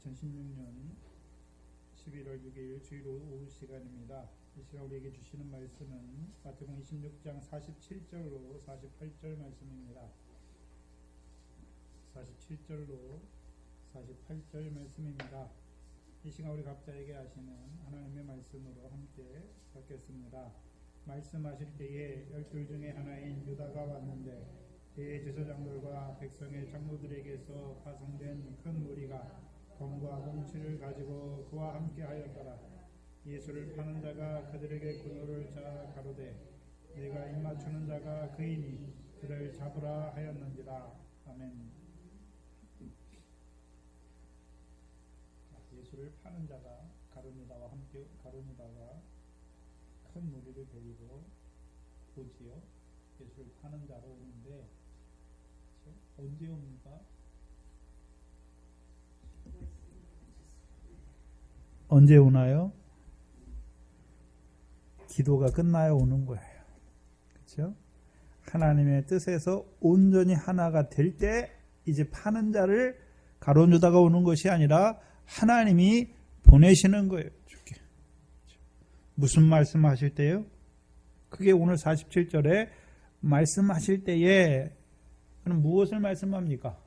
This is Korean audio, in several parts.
2016년 11월 6일 주일 오후 시간입니다. 이 시간 우리에게 주시는 말씀은 마태복음 26장 47절로 48절 말씀입니다. 47절로 48절 말씀입니다. 이 시간 우리 각자에게 하시는 하나님의 말씀으로 함께 받겠습니다. 말씀하실 때에 12 중에 하나인 유다가 왔는데 대제사장들과 백성의 장로들에게서 파송된 큰 무리가 검과 몽치를 가지고 그와 함께 하였더라. 예수를 파는 자가 그들에게 군호를 자 가로되 내가 입맞추는 자가 그이니 그를 잡으라 하였는지라. 아멘. 예수를 파는 자가 가룟유다와 함께 가룟유다가 큰 무리를 데리고 오지요. 예수를 파는 자로 오는데 언제 옵니까? 언제 오나요? 기도가 끝나야 오는 거예요. 그렇죠? 하나님의 뜻에서 온전히 하나가 될 때 이제 파는 자를 가룟유다가 오는 것이 아니라 하나님이 보내시는 거예요. 주께. 무슨 말씀하실 때요? 그게 오늘 47절에 말씀하실 때에 그럼 무엇을 말씀합니까?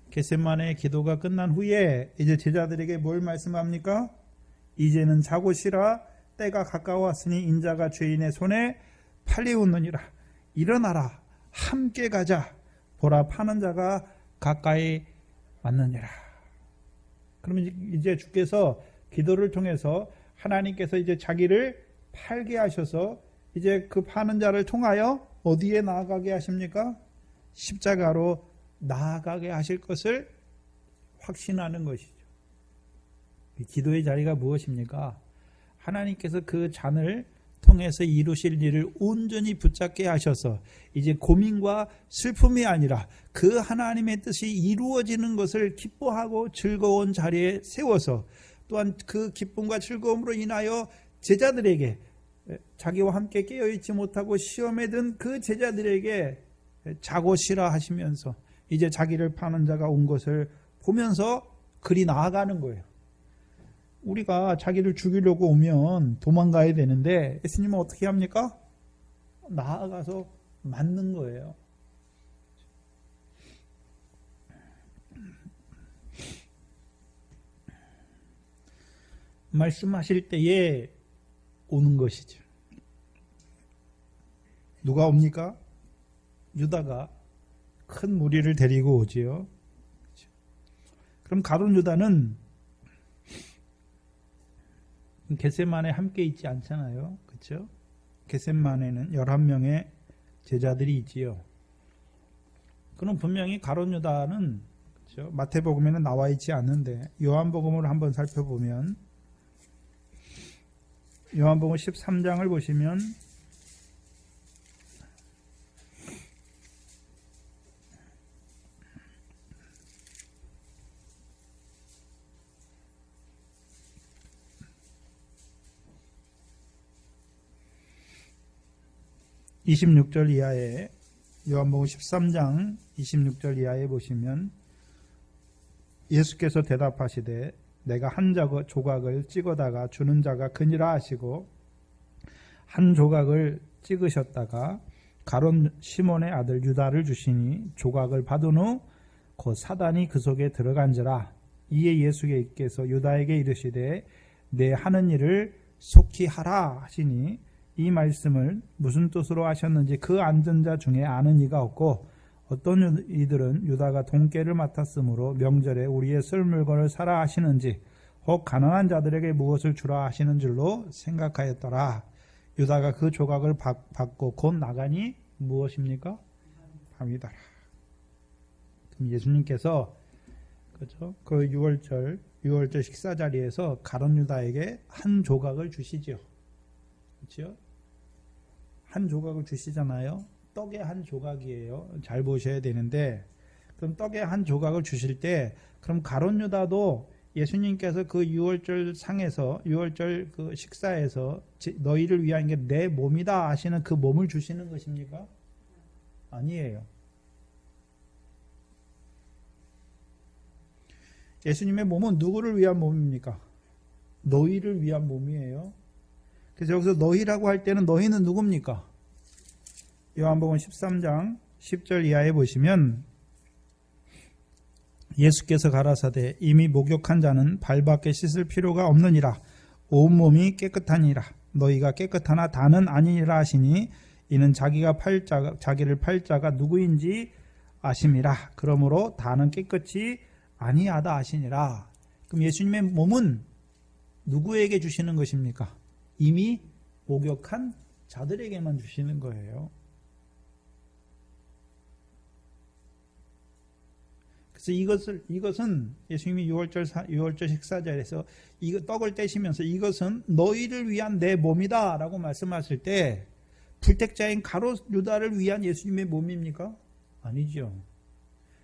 겟세마네 기도가 끝난 후에 이제 제자들에게 뭘 말씀합니까? 이제는 자고 쉬라. 때가 가까웠으니 인자가 죄인의 손에 팔리우느니라. 일어나라. 함께 가자. 보라 파는 자가 가까이 왔느니라. 그러면 이제 주께서 기도를 통해서 하나님께서 이제 자기를 팔게 하셔서 이제 그 파는 자를 통하여 어디에 나아가게 하십니까? 십자가로 나아가게 하실 것을 확신하는 것이죠. 기도의 자리가 무엇입니까? 하나님께서 그 잔을 통해서 이루실 일을 온전히 붙잡게 하셔서 이제 고민과 슬픔이 아니라 그 하나님의 뜻이 이루어지는 것을 기뻐하고 즐거운 자리에 세워서 또한 그 기쁨과 즐거움으로 인하여 제자들에게 자기와 함께 깨어있지 못하고 시험에 든 그 제자들에게 자고 쉬라 하시면서 이제 자기를 파는 자가 온 것을 보면서 그리 나아가는 거예요. 우리가 자기를 죽이려고 오면 도망가야 되는데 예수님은 어떻게 합니까? 나아가서 맞는 거예요. 말씀하실 때에 오는 것이죠. 누가 옵니까? 유다가 큰 무리를 데리고 오지요. 그럼 가룟유다는 겟세마네 함께 있지 않잖아요. 그렇죠? 겟세마네는 11명의 제자들이 있지요. 그럼 분명히 가룟유다는 그렇죠? 마태복음에는 나와 있지 않는데 요한복음을 한번 살펴보면 요한복음 13장을 보시면 26절 이하에 요한복음 13장 26절 이하에 보시면 예수께서 대답하시되 내가 한 조각을 찍어다가 주는 자가 그니라 하시고 한 조각을 찍으셨다가 가룟 시몬의 아들 유다를 주시니 조각을 받은 후 곧 사단이 그 속에 들어간지라. 이에 예수께서 유다에게 이르시되 내 하는 일을 속히 하라 하시니 이 말씀을 무슨 뜻으로 하셨는지 그 앉은 자 중에 아는 이가 없고 어떤 이들은 유다가 돈깨를 맡았으므로 명절에 우리의 쓸 물건을 사라 하시는지 혹 가난한 자들에게 무엇을 주라 하시는 줄로 생각하였더라. 유다가 그 조각을 받고 곧 나가니 무엇입니까? 밤이더라. 그럼 예수님께서 그렇죠? 그 6월절 식사 자리에서 가룟유다에게 한 조각을 주시죠. 그렇죠? 한 조각을 주시잖아요. 떡의 한 조각이에요. 잘 보셔야 되는데 그럼 떡의 한 조각을 주실 때 그럼 가룟유다도 예수님께서 그 6월절 상에서 6월절 그 식사에서 너희를 위한 게 내 몸이다 하시는 그 몸을 주시는 것입니까? 아니에요. 예수님의 몸은 누구를 위한 몸입니까? 너희를 위한 몸이에요. 그래서 여기서 너희라고 할 때는 너희는 누굽니까? 요한복음 13장 10절 이하에 보시면 예수께서 가라사대 이미 목욕한 자는 발밖에 씻을 필요가 없느니라. 온몸이 깨끗하니라. 너희가 깨끗하나 다는 아니니라 하시니 이는 자기를 팔 자가 누구인지 아심이라. 그러므로 다는 깨끗이 아니하다 하시니라. 그럼 예수님의 몸은 누구에게 주시는 것입니까? 이미 목욕한 자들에게만 주시는 거예요. 그래서 이것은 예수님이 6월절 식사자리에서 떡을 떼시면서 이것은 너희를 위한 내 몸이다 라고 말씀하실 때 불택자인 가롯 유다를 위한 예수님의 몸입니까? 아니죠.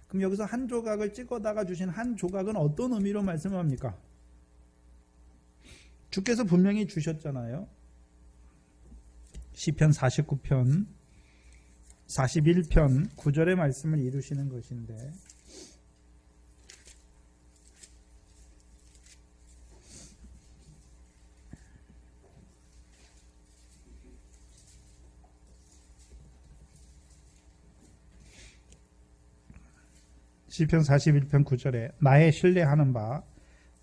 그럼 여기서 한 조각을 찍어다가 주신 한 조각은 어떤 의미로 말씀합니까? 주께서 분명히 주셨잖아요. 시편 49편 41편 9절의 말씀을 이루시는 것인데 시편 41편 9절에 나의 신뢰하는 바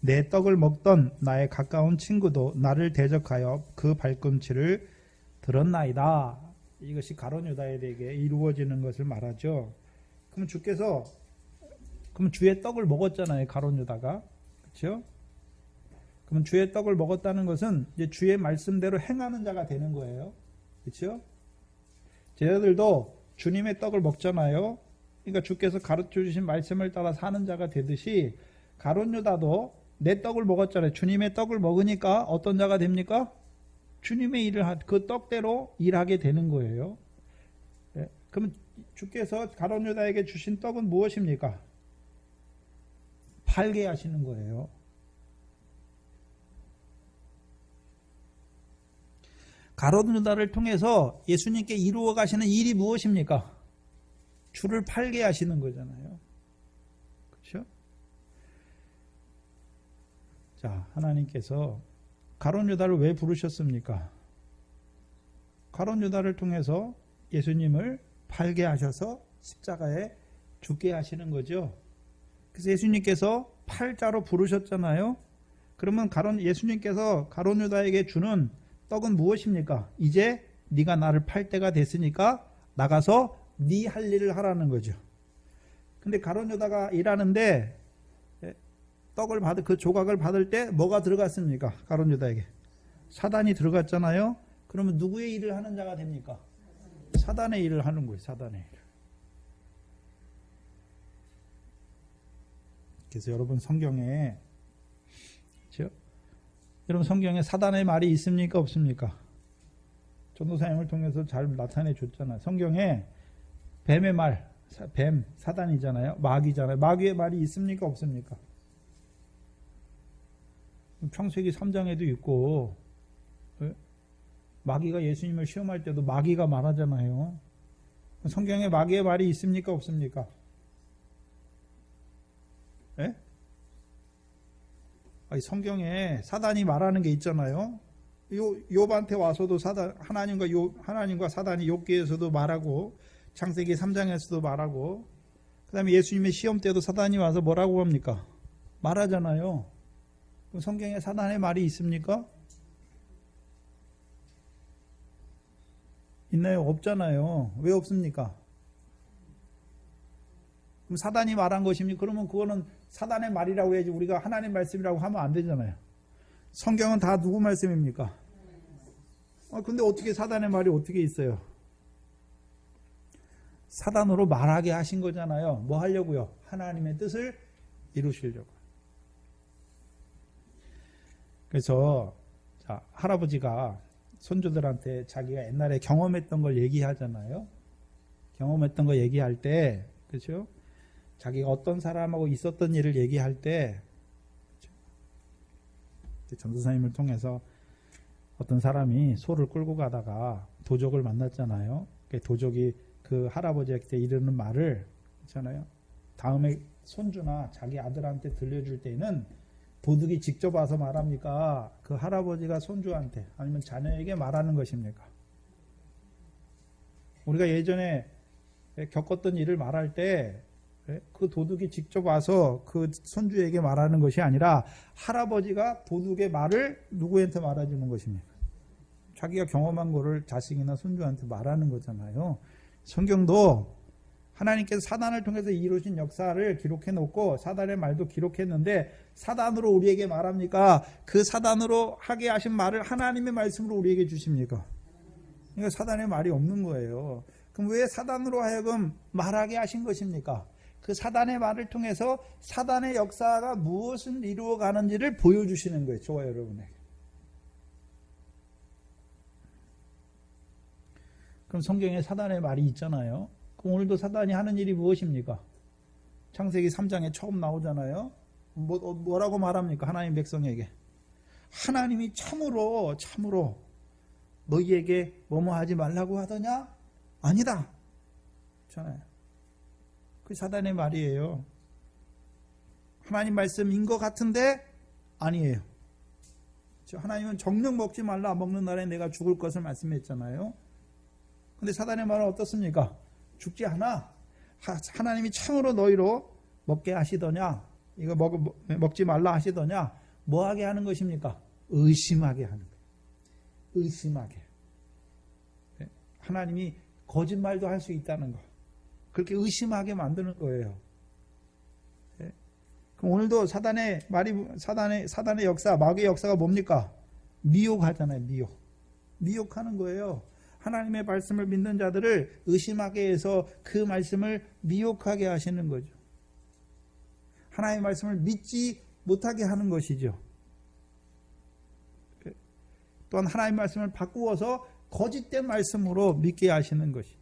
내 떡을 먹던 나의 가까운 친구도 나를 대적하여 그 발꿈치를 들었나이다. 이것이 가롯 유다에게 이루어지는 것을 말하죠. 그럼 주의 떡을 먹었잖아요. 가롯 유다가. 그렇죠? 그럼 주의 떡을 먹었다는 것은 이제 주의 말씀대로 행하는 자가 되는 거예요. 그렇죠? 제자들도 주님의 떡을 먹잖아요. 그러니까 주께서 가르쳐 주신 말씀을 따라 사는 자가 되듯이 가롯 유다도 내 떡을 먹었잖아요. 주님의 떡을 먹으니까 어떤 자가 됩니까? 주님의 일을 그 떡대로 일하게 되는 거예요. 네. 그럼 주께서 가롯 유다에게 주신 떡은 무엇입니까? 팔게 하시는 거예요. 가롯 유다를 통해서 예수님께 이루어 가시는 일이 무엇입니까? 주를 팔게 하시는 거잖아요. 그렇죠? 자, 하나님께서 가롯 유다를 왜 부르셨습니까? 가롯 유다를 통해서 예수님을 팔게 하셔서 십자가에 죽게 하시는 거죠. 그래서 예수님께서 팔자로 부르셨잖아요. 그러면 예수님께서 가롯 유다에게 주는 떡은 무엇입니까? 이제 네가 나를 팔 때가 됐으니까 나가서 네 할 일을 하라는 거죠. 근데 가롯 유다가 일하는데 그 조각을 받을 때 뭐가 들어갔습니까? 가롯 유다에게 사단이 들어갔잖아요. 그러면 누구의 일을 하는 자가 됩니까? 사단의 일을 하는 거예요. 사단의 일을. 그래서 여러분 성경에 사단의 말이 있습니까? 없습니까? 전도사님을 통해서 잘 나타내 줬잖아요. 성경에 뱀의 말, 뱀, 사단이잖아요. 마귀잖아요. 마귀의 말이 있습니까? 없습니까? 창세기 3장에도 있고, 마귀가 예수님을 시험할 때도 마귀가 말하잖아요. 성경에 마귀의 말이 있습니까? 없습니까? 예? 성경에 사단이 말하는 게 있잖아요. 욥한테 와서도 하나님과 사단이 욥기에서도 말하고, 창세기 3장에서도 말하고, 그 다음에 예수님의 시험 때도 사단이 와서 뭐라고 합니까? 말하잖아요. 그럼 성경에 사단의 말이 있습니까? 있나요? 없잖아요. 왜 없습니까? 그럼 사단이 말한 것입니까? 그러면 그거는 사단의 말이라고 해야지 우리가 하나님 말씀이라고 하면 안 되잖아요. 성경은 다 누구 말씀입니까? 근데 어떻게 사단의 말이 어떻게 있어요? 사단으로 말하게 하신 거잖아요. 뭐 하려고요? 하나님의 뜻을 이루시려고. 그래서 할아버지가 손주들한테 자기가 옛날에 경험했던 걸 얘기하잖아요. 경험했던 거 얘기할 때, 그렇죠? 자기가 어떤 사람하고 있었던 일을 얘기할 때, 그렇죠? 전도사님을 통해서 어떤 사람이 소를 끌고 가다가 도적을 만났잖아요. 도적이 그 할아버지한테 이르는 말을 있잖아요. 다음에 손주나 자기 아들한테 들려줄 때는 도둑이 직접 와서 말합니까? 그 할아버지가 손주한테 아니면 자녀에게 말하는 것입니까? 우리가 예전에 겪었던 일을 말할 때 그 도둑이 직접 와서 그 손주에게 말하는 것이 아니라 할아버지가 도둑의 말을 누구한테 말해주는 것입니까? 자기가 경험한 거를 자식이나 손주한테 말하는 거잖아요. 성경도 하나님께서 사단을 통해서 이루신 역사를 기록해 놓고 사단의 말도 기록했는데 사단으로 우리에게 말합니까? 그 사단으로 하게 하신 말을 하나님의 말씀으로 우리에게 주십니까? 그러니까 사단의 말이 없는 거예요. 그럼 왜 사단으로 하여금 말하게 하신 것입니까? 그 사단의 말을 통해서 사단의 역사가 무엇을 이루어가는지를 보여주시는 거예요. 저와 여러분에게. 그럼 성경에 사단의 말이 있잖아요. 그럼 오늘도 사단이 하는 일이 무엇입니까? 창세기 3장에 처음 나오잖아요. 뭐라고 말합니까? 하나님 백성에게. 하나님이 참으로 너희에게 뭐뭐 하지 말라고 하더냐? 아니다. 그렇잖아요. 그 사단의 말이에요. 하나님 말씀인 것 같은데 아니에요. 하나님은 정령 먹지 말라. 먹는 날에 내가 죽을 것을 말씀했잖아요. 근데 사단의 말은 어떻습니까? 죽지 않아. 하나님이 참으로 너희로 먹게 하시더냐? 이거 먹지 말라 하시더냐? 뭐하게 하는 것입니까? 의심하게 하는 거예요. 의심하게. 하나님이 거짓말도 할 수 있다는 거. 그렇게 의심하게 만드는 거예요. 그럼 오늘도 사단의 역사, 마귀의 역사가 뭡니까? 미혹하잖아요. 미혹하는 거예요. 하나님의 말씀을 믿는 자들을 의심하게 해서 그 말씀을 미혹하게 하시는 거죠. 하나님의 말씀을 믿지 못하게 하는 것이죠. 또한 하나님의 말씀을 바꾸어서 거짓된 말씀으로 믿게 하시는 것이죠.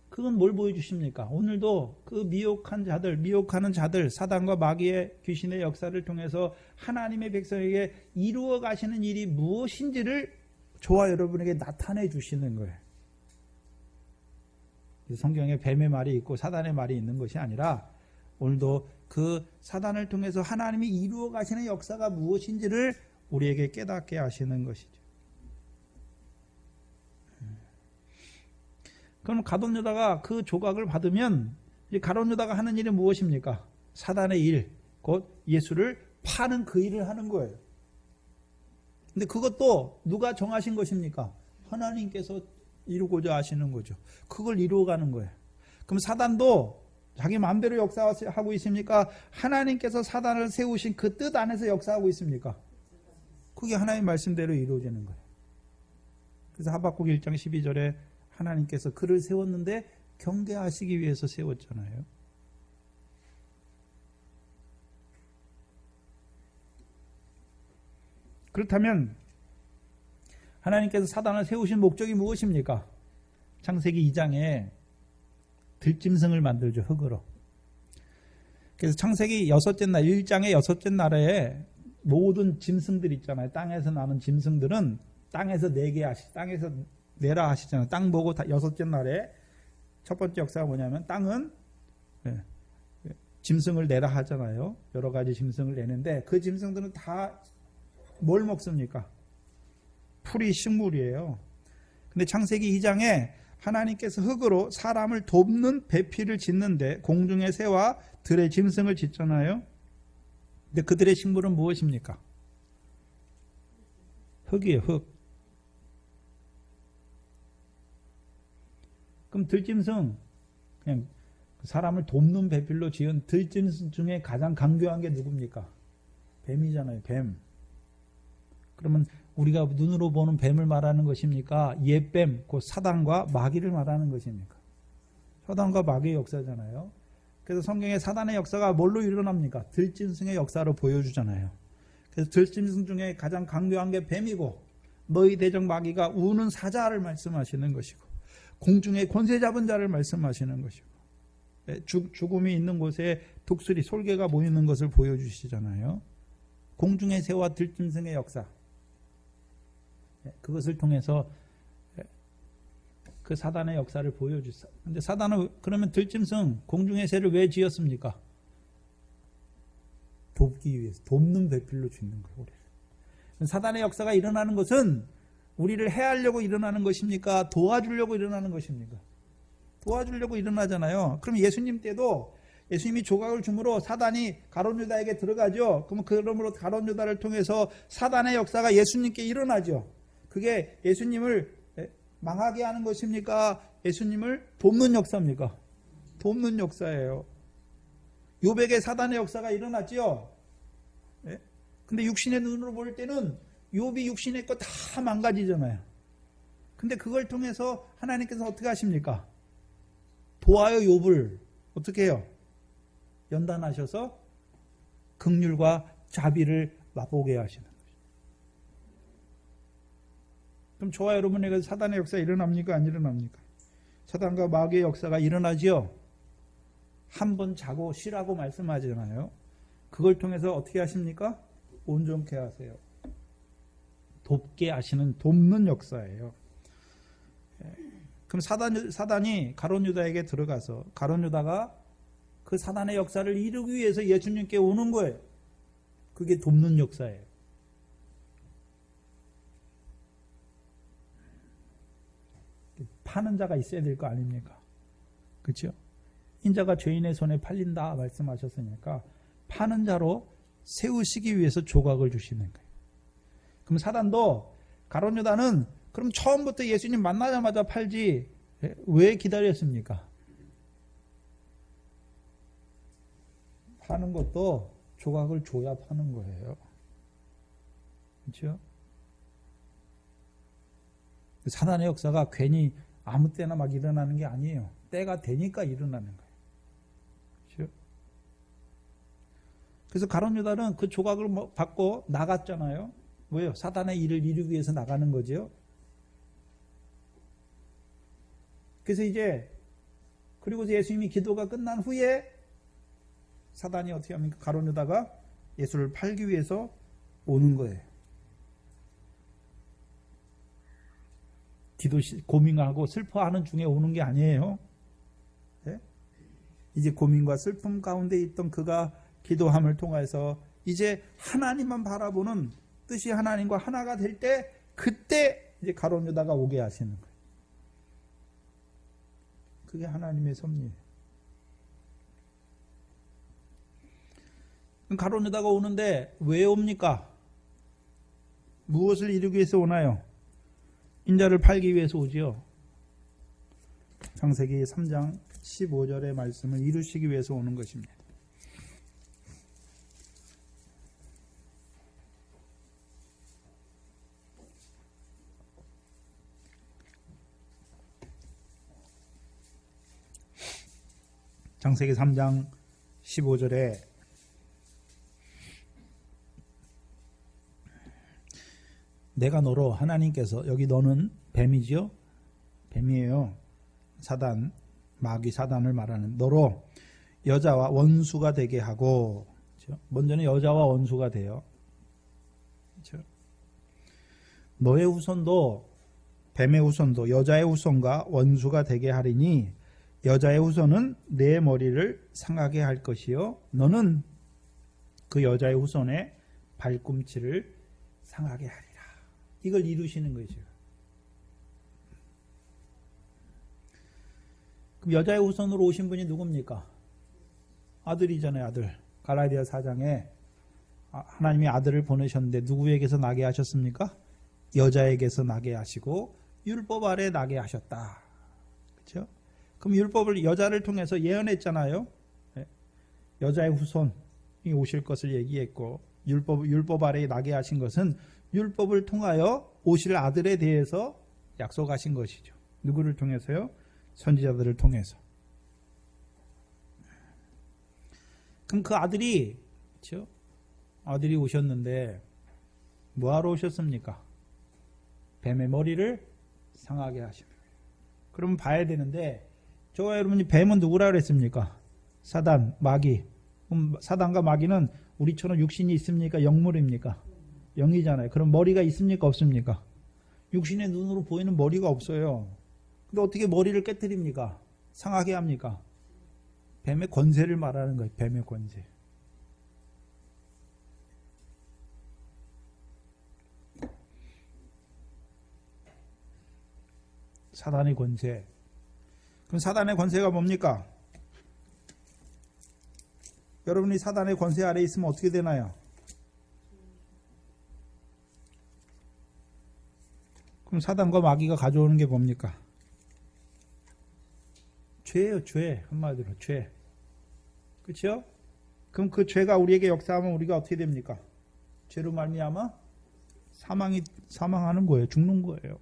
그건 뭘 보여주십니까? 오늘도 그 미혹하는 자들, 사단과 마귀의 귀신의 역사를 통해서 하나님의 백성에게 이루어 가시는 일이 무엇인지를 저와 여러분에게 나타내 주시는 거예요. 성경에 뱀의 말이 있고 사단의 말이 있는 것이 아니라 오늘도 그 사단을 통해서 하나님이 이루어 가시는 역사가 무엇인지를 우리에게 깨닫게 하시는 것이죠. 그럼 가룟 유다가 그 조각을 받으면 가룟 유다가 하는 일은 무엇입니까? 사단의 일, 곧 예수를 파는 그 일을 하는 거예요. 근데 그것도 누가 정하신 것입니까? 하나님께서 이루고자 하시는 거죠. 그걸 이루어가는 거예요. 그럼 사단도 자기 마음대로 역사하고 있습니까? 하나님께서 사단을 세우신 그 뜻 안에서 역사하고 있습니까? 그게 하나님 말씀대로 이루어지는 거예요. 그래서 하박국 1장 12절에 하나님께서 그를 세웠는데 경계하시기 위해서 세웠잖아요. 그렇다면 하나님께서 사단을 세우신 목적이 무엇입니까? 창세기 2장에 들짐승을 만들죠. 흙으로. 그래서 창세기 1장의 6째 날에 모든 짐승들 있잖아요. 땅에서 나는 짐승들은 땅에서 내라 하시잖아요. 땅 보고 6째 날에 첫 번째 역사가 뭐냐면 땅은 짐승을 내라 하잖아요. 여러 가지 짐승을 내는데 그 짐승들은 다 뭘 먹습니까? 풀이 식물이에요. 근데 창세기 2장에 하나님께서 흙으로 사람을 돕는 배필을 짓는데 공중의 새와 들의 짐승을 짓잖아요. 근데 그들의 식물은 무엇입니까? 흙이에요. 흙. 그럼 들짐승, 그냥 사람을 돕는 배필로 지은 들짐승 중에 가장 강교한 게 누굽니까? 뱀이잖아요. 뱀. 그러면 우리가 눈으로 보는 뱀을 말하는 것입니까? 옛뱀, 그 사단과 마귀를 말하는 것입니까? 사단과 마귀의 역사잖아요. 그래서 성경에 사단의 역사가 뭘로 일어납니까? 들짐승의 역사로 보여주잖아요. 그래서 들짐승 중에 가장 강교한 게 뱀이고 너희 대적 마귀가 우는 사자를 말씀하시는 것이고 공중에 권세 잡은 자를 말씀하시는 것이고 죽음이 있는 곳에 독수리, 솔개가 모이는 것을 보여주시잖아요. 공중의 새와 들짐승의 역사, 그것을 통해서 그 사단의 역사를 보여주세요. 근데 사단은 그러면 들짐승 공중의 새를 왜 지었습니까? 돕기 위해서, 돕는 배필로 짓는 거예요. 사단의 역사가 일어나는 것은 우리를 해하려고 일어나는 것입니까? 도와주려고 일어나는 것입니까? 도와주려고 일어나잖아요. 그럼 예수님 때도 예수님이 조각을 줌으로 사단이 가룟 유다에게 들어가죠. 그러므로 가룟 유다를 통해서 사단의 역사가 예수님께 일어나죠. 그게 예수님을 망하게 하는 것입니까? 예수님을 돕는 역사입니까? 돕는 역사예요. 욥에게 사단의 역사가 일어났죠. 근데 육신의 눈으로 볼 때는 욥이 육신의 것 다 망가지잖아요. 근데 그걸 통해서 하나님께서 어떻게 하십니까? 도와요. 욥을 어떻게 해요? 연단하셔서 긍휼과 자비를 맛보게 하시는 거죠. 그럼 저와 여러분에게 사단의 역사가 일어납니까? 안 일어납니까? 사단과 마귀의 역사가 일어나지요. 한 번 자고 쉬라고 말씀하잖아요. 그걸 통해서 어떻게 하십니까? 온전케 하세요. 돕게 하시는 돕는 역사예요. 그럼 사단이 가룟 유다에게 들어가서 가룟 유다가 그 사단의 역사를 이루기 위해서 예수님께 오는 거예요. 그게 돕는 역사예요. 파는 자가 있어야 될 거 아닙니까? 그렇죠? 인자가 죄인의 손에 팔린다 말씀하셨으니까 파는 자로 세우시기 위해서 조각을 주시는 거예요. 그럼 사단도 가룟 유다는 그럼 처음부터 예수님 만나자마자 팔지 왜 기다렸습니까? 파는 것도 조각을 줘야 파는 거예요. 그렇죠? 사단의 역사가 괜히 아무 때나 막 일어나는 게 아니에요. 때가 되니까 일어나는 거예요. 그렇죠? 그래서 가룟 유다는 그 조각을 받고 나갔잖아요. 왜요? 사단의 일을 이루기 위해서 나가는 거죠. 그래서 그리고 예수님이 기도가 끝난 후에 사단이 어떻게 합니까? 가룟 유다가 예수를 팔기 위해서 오는 거예요. 고민하고 슬퍼하는 중에 오는 게 아니에요. 네? 이제 고민과 슬픔 가운데 있던 그가 기도함을 통해서 이제 하나님만 바라보는 뜻이 하나님과 하나가 될 때 그때 이제 가룟 유다가 오게 하시는 거예요. 그게 하나님의 섭리예요. 가룟 유다가 오는데 왜 옵니까? 무엇을 이루기 위해서 오나요? 인자를 팔기 위해서 오지요. 창세기 3장 15절의 말씀을 이루시기 위해서 오는 것입니다. 창세기 3장 15절에 내가 너로 하나님께서 여기 너는 뱀이지요? 뱀이에요. 사단, 마귀 사단을 말하는 너로 여자와 원수가 되게 하고 그렇죠? 먼저는 여자와 원수가 돼요. 그렇죠? 너의 후손도 뱀의 후손도 여자의 후손과 원수가 되게 하리니 여자의 후손은 내 머리를 상하게 할 것이요 너는 그 여자의 후손의 발꿈치를 상하게 하리라. 이걸 이루시는 거죠. 그럼 여자의 후손으로 오신 분이 누굽니까? 아들이잖아요. 아들. 갈라디아 4장에 하나님이 아들을 보내셨는데 누구에게서 나게 하셨습니까? 여자에게서 나게 하시고 율법 아래 나게 하셨다. 그렇죠? 그럼 율법을 여자를 통해서 예언했잖아요. 여자의 후손이 오실 것을 얘기했고 율법 아래 나게 하신 것은 율법을 통하여 오실 아들에 대해서 약속하신 것이죠. 누구를 통해서요? 선지자들을 통해서. 그럼 그 아들이 그렇죠? 아들이 오셨는데 뭐하러 오셨습니까? 뱀의 머리를 상하게 하시는 거예요. 그러면 봐야 되는데 저와 여러분이 뱀은 누구라 그랬습니까? 사단, 마귀. 그럼 사단과 마귀는 우리처럼 육신이 있습니까? 영물입니까? 영이잖아요. 그럼 머리가 있습니까? 없습니까? 육신의 눈으로 보이는 머리가 없어요. 근데 어떻게 머리를 깨뜨립니까? 상하게 합니까? 뱀의 권세를 말하는 거예요. 뱀의 권세. 사단의 권세. 그럼 사단의 권세가 뭡니까? 여러분이 사단의 권세 아래 있으면 어떻게 되나요? 그럼 사단과 마귀가 가져오는 게 뭡니까? 죄예요, 죄. 한마디로 죄. 그렇죠? 그럼 그 죄가 우리에게 역사하면 우리가 어떻게 됩니까? 죄로 말미암아 사망하는 거예요. 죽는 거예요.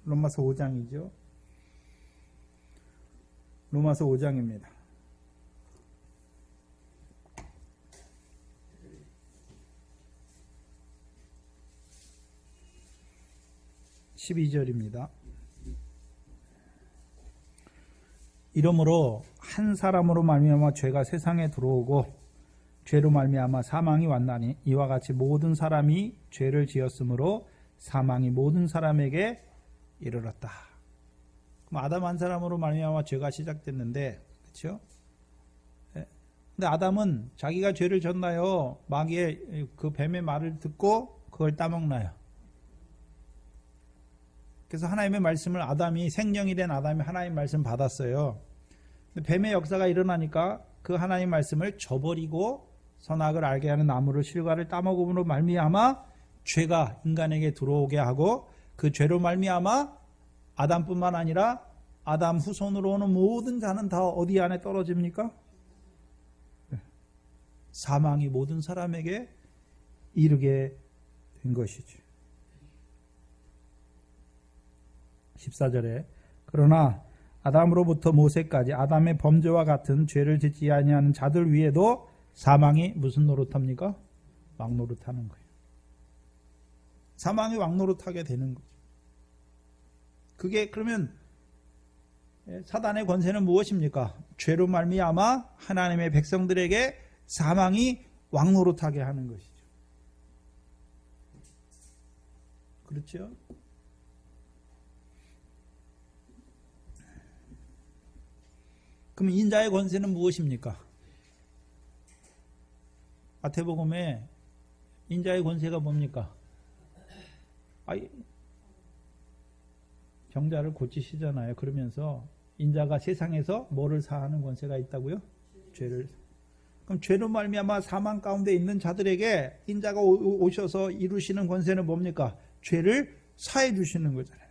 로마서 5장이죠. 로마서 5장입니다. 12절입니다. 이러므로 한 사람으로 말미암아 죄가 세상에 들어오고 죄로 말미암아 사망이 왔나니 이와 같이 모든 사람이 죄를 지었으므로 사망이 모든 사람에게 이르렀다. 그럼 아담 한 사람으로 말미암아 죄가 시작됐는데, 그렇죠? 근데 아담은 자기가 죄를 졌나요? 마귀의 그 뱀의 말을 듣고 그걸 따먹나요? 그래서 하나님의 말씀을 아담이 생명이 된 아담이 하나님의 말씀 받았어요. 근데 뱀의 역사가 일어나니까 그 하나님의 말씀을 저버리고 선악을 알게 하는 나무를 실과를 따먹음으로 말미암아 죄가 인간에게 들어오게 하고 그 죄로 말미암아 아담뿐만 아니라 아담 후손으로 오는 모든 자는 다 어디 안에 떨어집니까? 사망이 모든 사람에게 이르게 된 것이죠. 14절에 그러나 아담으로부터 모세까지 아담의 범죄와 같은 죄를 짓지 아니하는 자들 위에도 사망이 무슨 노릇합니까? 왕노릇하는 거예요. 사망이 왕노릇하게 되는 거죠. 그게 그러면 사단의 권세는 무엇입니까? 죄로 말미암아 하나님의 백성들에게 사망이 왕노릇하게 하는 것이죠. 그렇죠? 그럼 인자의 권세는 무엇입니까? 마태복음에 인자의 권세가 뭡니까? 병자를 고치시잖아요. 그러면서 인자가 세상에서 뭐를 사하는 권세가 있다고요? 죄를. 그럼 죄로 말미암아 사망 가운데 있는 자들에게 인자가 오셔서 이루시는 권세는 뭡니까? 죄를 사해 주시는 거잖아요.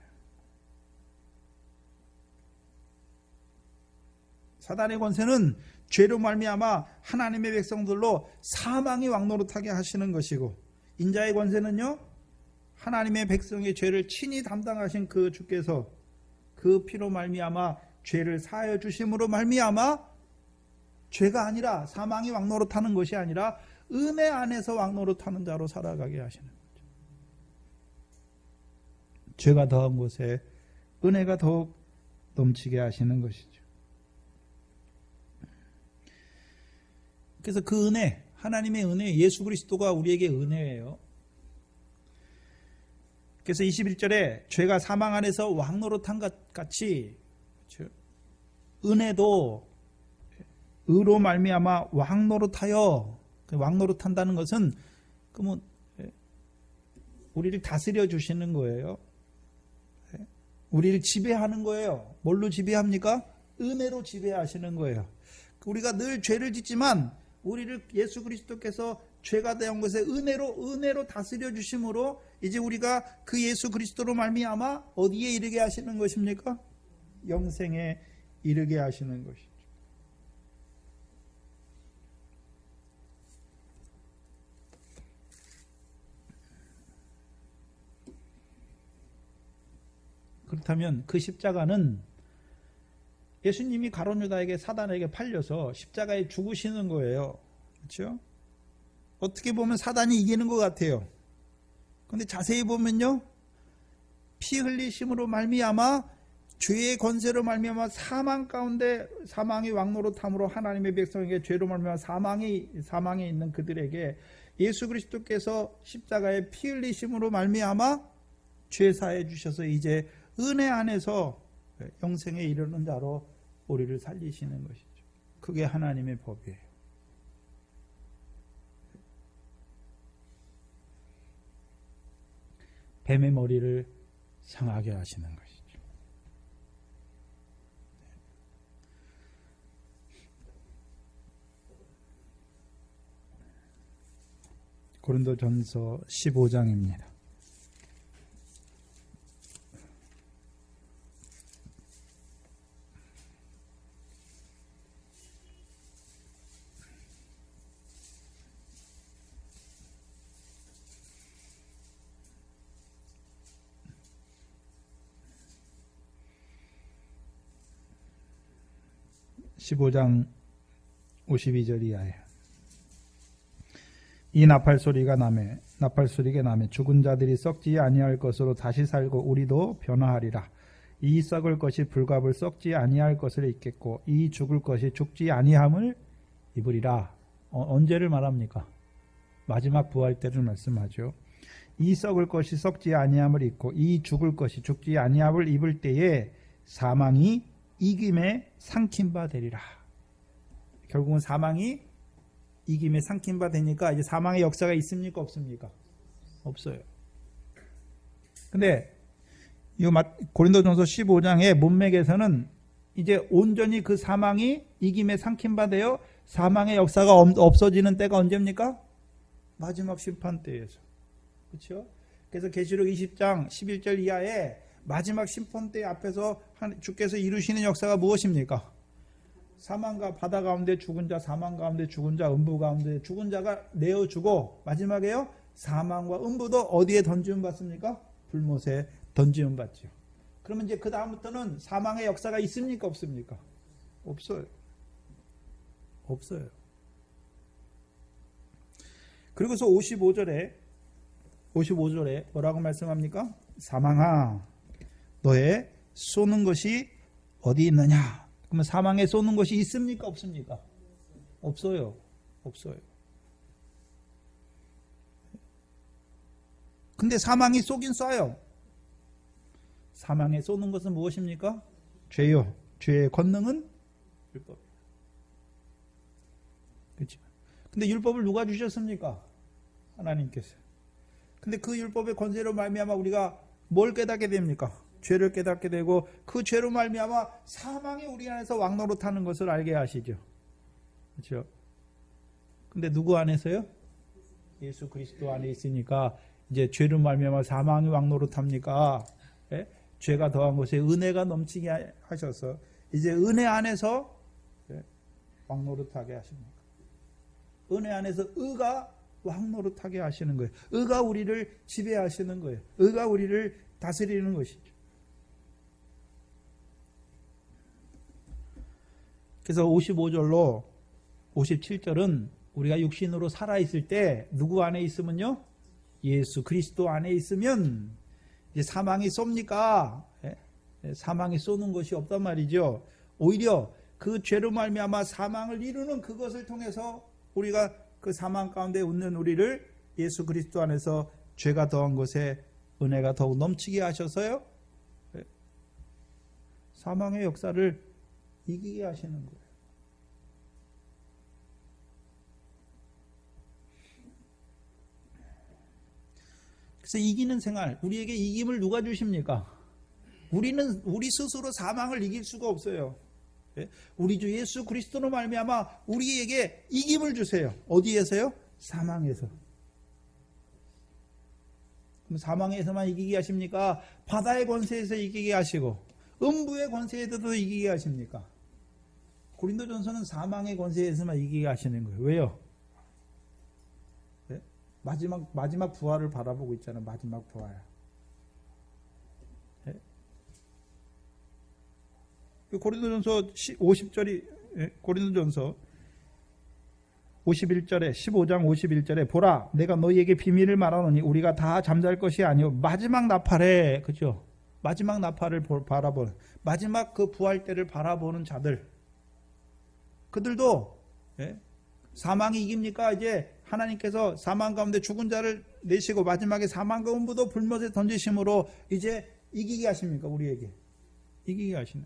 사단의 권세는 죄로 말미암아 하나님의 백성들로 사망이 왕노릇하게 하시는 것이고, 인자의 권세는요, 하나님의 백성의 죄를 친히 담당하신 그 주께서 그 피로 말미암아 죄를 사하여 주심으로 말미암아 죄가 아니라 사망이 왕노릇하는 것이 아니라 은혜 안에서 왕노릇하는 자로 살아가게 하시는 거죠. 죄가 더한 곳에 은혜가 더욱 넘치게 하시는 것이죠. 그래서 그 은혜, 하나님의 은혜, 예수 그리스도가 우리에게 은혜예요. 그래서 21절에 죄가 사망 안에서 왕노릇한 것 같이 은혜도 의로 말미암아 왕노릇하여, 왕노릇한다는 것은 그러면 우리를 다스려 주시는 거예요. 우리를 지배하는 거예요. 뭘로 지배합니까? 은혜로 지배하시는 거예요. 우리가 늘 죄를 짓지만 우리를 예수 그리스도께서 죄가 되한 것에 은혜로 다스려 주심으로 이제 우리가 그 예수 그리스도로 말미암아 어디에 이르게 하시는 것입니까? 영생에 이르게 하시는 것이죠. 그렇다면 그 십자가는 예수님이 가룟 유다에게 사단에게 팔려서 십자가에 죽으시는 거예요. 그렇죠? 어떻게 보면 사단이 이기는 것 같아요. 그런데 자세히 보면요, 피 흘리심으로 말미암아 죄의 권세로 말미암아 사망 가운데 사망이 왕노릇함으로 하나님의 백성에게 죄로 말미암아 사망에 있는 그들에게 예수 그리스도께서 십자가에 피 흘리심으로 말미암아 죄 사해 주셔서 이제 은혜 안에서 영생에 이르는 자로 우리를 살리시는 것이죠. 그게 하나님의 법이에요. 뱀의 머리를 상하게 하시는 것이죠. 고린도전서 15장입니다. (15장 52절) 이하에 이 나팔 소리가 나매 죽은 자들이 썩지 아니할 것으로 다시 살고 우리도 변화하리라. 이 썩을 것이 불갑을 썩지 아니할 것을 입겠고 이 죽을 것이 죽지 아니함을 입으리라. 언제를 말합니까? 마지막 부활 때를 말씀하죠. 이 썩을 것이 썩지 아니함을 입고 이 죽을 것이 죽지 아니함을 입을 때에 사망이 이김에 삼킨 바 되리라. 결국은 사망이 이김에 삼킨 바 되니까 이제 사망의 역사가 있습니까? 없습니까? 없어요. 근데 이 고린도전서 15장의 문맥에서는 이제 온전히 그 사망이 이김에 삼킨 바 되어 사망의 역사가 없어지는 때가 언제입니까? 마지막 심판 때에서. 그렇죠? 그래서 계시록 20장 11절 이하에 마지막 심판 때 앞에서 주께서 이루시는 역사가 무엇입니까? 사망과 바다 가운데 죽은 자, 사망 가운데 죽은 자, 음부 가운데 죽은 자가 내어주고 마지막에요. 사망과 음부도 어디에 던지움 받습니까? 불못에 던지움 받죠. 그러면 이제 그 다음부터는 사망의 역사가 있습니까? 없습니까? 없어요. 없어요. 그리고서 55절에 뭐라고 말씀합니까? 사망아, 너의 쏘는 것이 어디 있느냐? 그러면 사망에 쏘는 것이 있습니까? 없습니까? 없어요. 없어요. 근데 사망이 쏘긴 쏴요. 사망에 쏘는 것은 무엇입니까? 죄요. 죄의 권능은 율법. 그렇죠? 근데 율법을 누가 주셨습니까? 하나님께서. 근데 그 율법의 권세로 말미암아 우리가 뭘 깨닫게 됩니까? 죄를 깨닫게 되고 그 죄로 말미암아 사망이 우리 안에서 왕노릇하는 것을 알게 하시죠. 그렇죠? 근데 누구 안에서요? 예수 그리스도 안에 있으니까 이제 죄로 말미암아 사망이 왕노릇합니까? 예? 죄가 더한 것에 은혜가 넘치게 하셔서 이제 은혜 안에서 왕노릇하게 하십니다. 은혜 안에서 의가 왕노릇하게 하시는 거예요. 의가 우리를 지배하시는 거예요. 의가 우리를 다스리는 것이죠. 그래서 55절로 57절은 우리가 육신으로 살아있을 때 누구 안에 있으면요? 예수 그리스도 안에 있으면 이제 사망이 쏩니까? 사망이 쏘는 것이 없단 말이죠. 오히려 그 죄로 말미암아 사망을 이루는 그것을 통해서 우리가 그 사망 가운데 웃는 우리를 예수 그리스도 안에서 죄가 더한 것에 은혜가 더욱 넘치게 하셔서요. 사망의 역사를 이기게 하시는 거예요. 그래서 이기는 생활, 우리에게 이김을 누가 주십니까? 우리 스스로 사망을 이길 수가 없어요. 우리 주 예수 그리스도로 말미암아 우리에게 이김을 주세요. 어디에서요? 사망에서. 그럼 사망에서만 이기게 하십니까? 바다의 권세에서 이기게 하시고 음부의 권세에서도 이기게 하십니까? 고린도전서는 사망의 권세에서만 이기게 하시는 거예요. 왜요? 네? 마지막 부활을 바라보고 있잖아요. 마지막 부활. 네? 고린도전서 50절이 고린도전서 51절에 15장 51절에 보라 내가 너희에게 비밀을 말하노니 우리가 다 잠잘 것이 아니요 마지막 나팔에 그죠? 마지막 나팔을 바라보는 마지막 그 부활 때를 바라보는 자들 그들도 사망이 이깁니까? 이제 하나님께서 사망 가운데 죽은 자를 내시고 마지막에 사망과 음부도 불못에 던지심으로 이제 이기게 하십니까? 우리에게 이기게 하시는.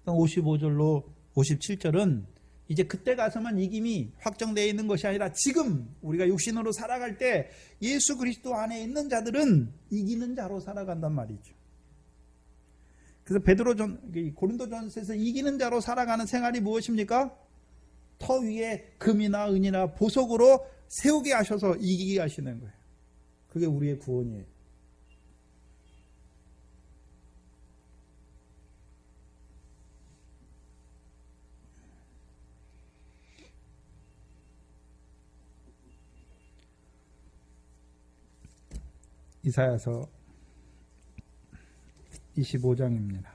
55절로 57절은 이제 그때 가서만 이김이 확정되어 있는 것이 아니라 지금 우리가 육신으로 살아갈 때 예수 그리스도 안에 있는 자들은 이기는 자로 살아간단 말이죠. 그래서 고린도전서에서 이기는 자로 살아가는 생활이 무엇입니까? 터 위에 금이나 은이나 보석으로 세우게 하셔서 이기게 하시는 거예요. 그게 우리의 구원이에요. 이사야서 25장입니다.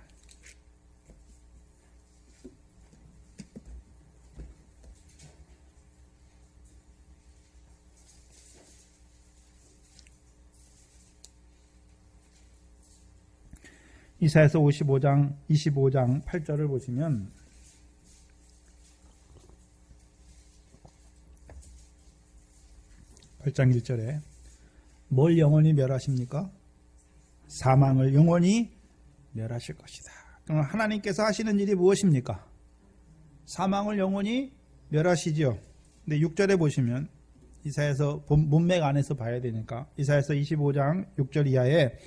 이사야서 25장 8절을 보시면 (8장 1절에) 뭘 영원히 멸하십니까? 사망을 영원히 멸하실 것이다. 그럼 하나님께서 하시는 일이 무엇입니까? 사망을 영원히 멸하시죠. 근데 6절에 보시면 이사야서 문맥 안에서 봐야 되니까 이사야서 25장 6절 이하에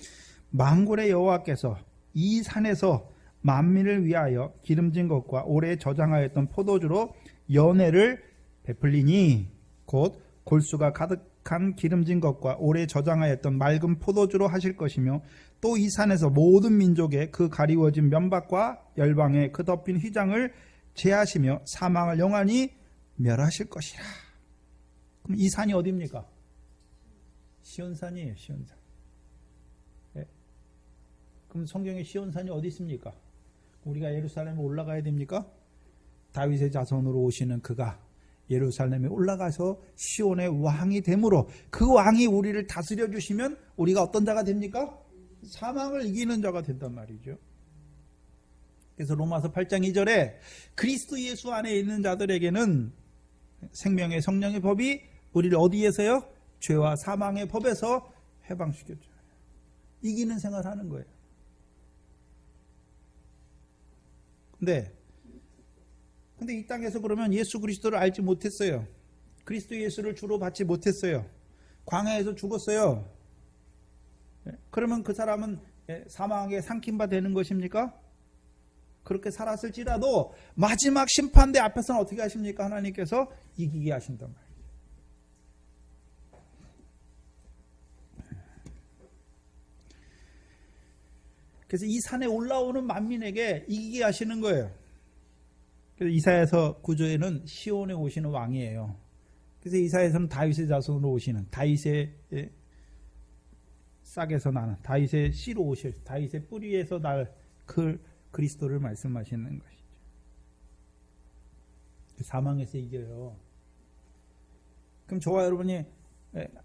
만군의 여호와께서 이 산에서 만민을 위하여 기름진 것과 오래 저장하였던 포도주로 연회를 베풀리니 곧 골수가 가득한 기름진 것과 오래 저장하였던 맑은 포도주로 하실 것이며 또 이 산에서 모든 민족의 그 가리워진 면박과 열방의 그 덮인 휘장을 제하시며 사망을 영원히 멸하실 것이라. 그럼 이 산이 어디입니까? 시온산이에요. 시온산. 네. 그럼 성경에 시온산이 어디 있습니까? 우리가 예루살렘에 올라가야 됩니까? 다윗의 자손으로 오시는 그가 예루살렘에 올라가서 시온의 왕이 되므로 그 왕이 우리를 다스려 주시면 우리가 어떤 자가 됩니까? 사망을 이기는 자가 된단 말이죠. 그래서 로마서 8장 2절에 그리스도 예수 안에 있는 자들에게는 생명의 성령의 법이 우리를 어디에서요? 죄와 사망의 법에서 해방시켰죠. 이기는 생활하는 거예요. 근데 이 땅에서 그러면 예수 그리스도를 알지 못했어요. 그리스도 예수를 주로 받지 못했어요. 광야에서 죽었어요. 그러면 그 사람은 사망에 삼킨 바 되는 것입니까? 그렇게 살았을지라도 마지막 심판대 앞에서는 어떻게 하십니까? 하나님께서 이기게 하신단 말이에요. 그래서 이 산에 올라오는 만민에게 이기게 하시는 거예요. 그래서 이사야서 9조에는 시온에 오시는 왕이에요. 그래서 이사야서는 다윗의 자손으로 오시는, 다윗의 싹에서 나는, 다윗의 씨로 오실, 다윗의 뿌리에서 날 그 그리스도를 말씀하시는 것이죠. 사망에서 이겨요. 그럼 저와 여러분이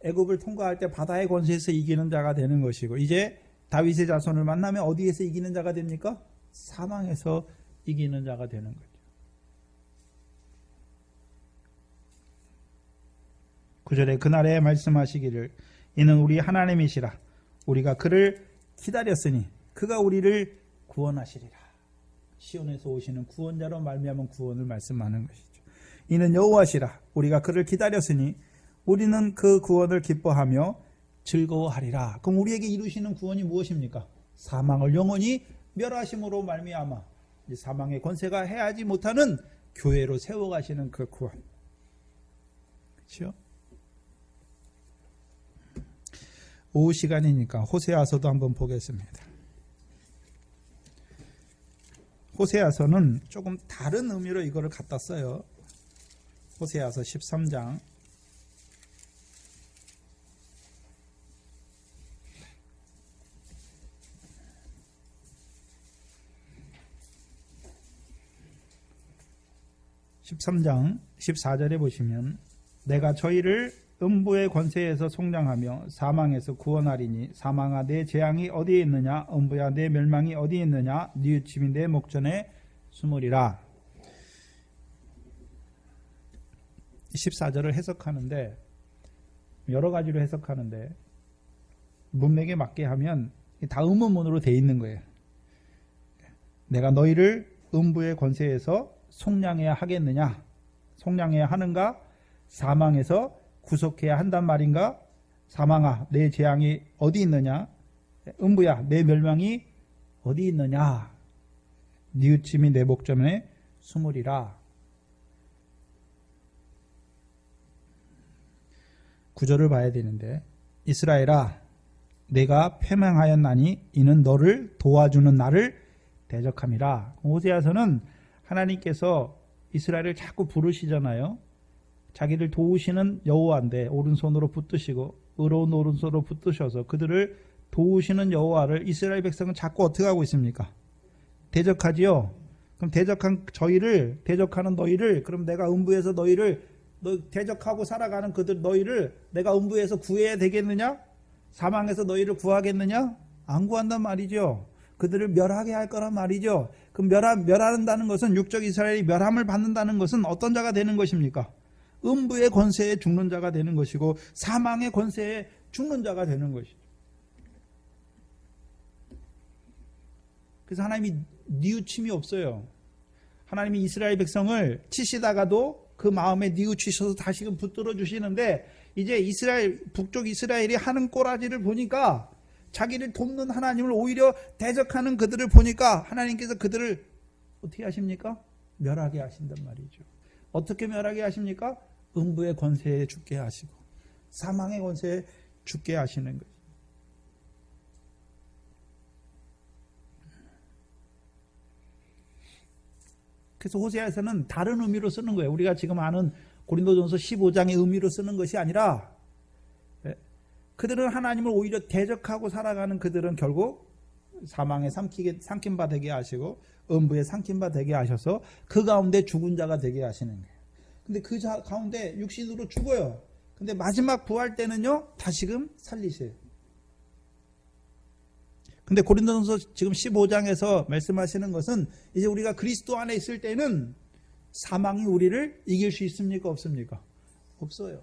애굽을 통과할 때 바다의 권세에서 이기는 자가 되는 것이고, 이제 다윗의 자손을 만나면 어디에서 이기는 자가 됩니까? 사망에서 이기는 자가 되는 거죠. 9절에 그날에 말씀하시기를 이는 우리 하나님이시라 우리가 그를 기다렸으니 그가 우리를 구원하시리라. 시온에서 오시는 구원자로 말미암은 구원을 말씀하는 것이죠. 이는 여호와시라 우리가 그를 기다렸으니 우리는 그 구원을 기뻐하며 즐거워하리라. 그럼 우리에게 이루시는 구원이 무엇입니까? 사망을 영원히 멸하심으로 말미암아 사망의 권세가 해하지 못하는 교회로 세워가시는 그 구원. 그렇죠? 오후 시간이니까 호세아서도 한번 보겠습니다. 호세아서는 조금 다른 의미로 이거를 갖다 써요. 호세아서 13장 13장 14절에 보시면 내가 저희를 음부의 권세에서 속량하며 사망에서 구원하리니 사망아 내 재앙이 어디에 있느냐 음부야 내 멸망이 어디에 있느냐 네 유침이 내 목전에 숨으리라. 14절을 해석하는데 여러 가지로 해석하는데 문맥에 맞게 하면 다 의문문으로 돼 있는 거예요. 내가 너희를 음부의 권세에서 속량해야 하겠느냐? 속량해야 하는가? 사망에서 구속해야 한단 말인가? 사망아, 내 재앙이 어디 있느냐? 음부야, 내 멸망이 어디 있느냐? 뉘우침이 내 목전에 숨으리라. 구절을 봐야 되는데, 이스라엘아, 내가 패망하였나니 이는 너를 도와주는 나를 대적함이라. 호세아서는 하나님께서 이스라엘을 자꾸 부르시잖아요. 자기를 도우시는 여호와인데 오른손으로 붙드시고 의로운 오른손으로 붙드셔서 그들을 도우시는 여호와를 이스라엘 백성은 자꾸 어떻게 하고 있습니까? 대적하지요. 그럼 대적하는 너희를 그럼 내가 음부에서 대적하고 살아가는 너희를 내가 음부에서 구해야 되겠느냐? 사망에서 너희를 구하겠느냐? 안 구한단 말이죠. 그들을 멸하게 할 거란 말이죠. 그럼 멸한다는 것은 육적 이스라엘이 멸함을 받는다는 것은 어떤 자가 되는 것입니까? 음부의 권세에 죽는 자가 되는 것이고 사망의 권세에 죽는 자가 되는 것이죠. 그래서 하나님이 뉘우침이 없어요. 하나님이 이스라엘 백성을 치시다가도 그 마음에 뉘우치셔서 다시금 붙들어 주시는데 이제 북쪽 이스라엘이 하는 꼬라지를 보니까 자기를 돕는 하나님을 오히려 대적하는 그들을 보니까 하나님께서 그들을 어떻게 하십니까? 멸하게 하신단 말이죠. 어떻게 멸하게 하십니까? 음부의 권세에 죽게 하시고 사망의 권세에 죽게 하시는 거죠. 그래서 호세아에서는 다른 의미로 쓰는 거예요. 우리가 지금 아는 고린도전서 15장의 의미로 쓰는 것이 아니라 그들은 하나님을 오히려 대적하고 살아가는 그들은 결국 사망에 삼킨 바 되게 하시고 음부에 삼킨 바 되게 하셔서 그 가운데 죽은 자가 되게 하시는 거예요. 근데 그 가운데 육신으로 죽어요. 근데 마지막 부활 때는요 다시금 살리세요. 근데 고린도전서 지금 15장에서 말씀하시는 것은 이제 우리가 그리스도 안에 있을 때는 사망이 우리를 이길 수 있습니까? 없습니까? 없어요.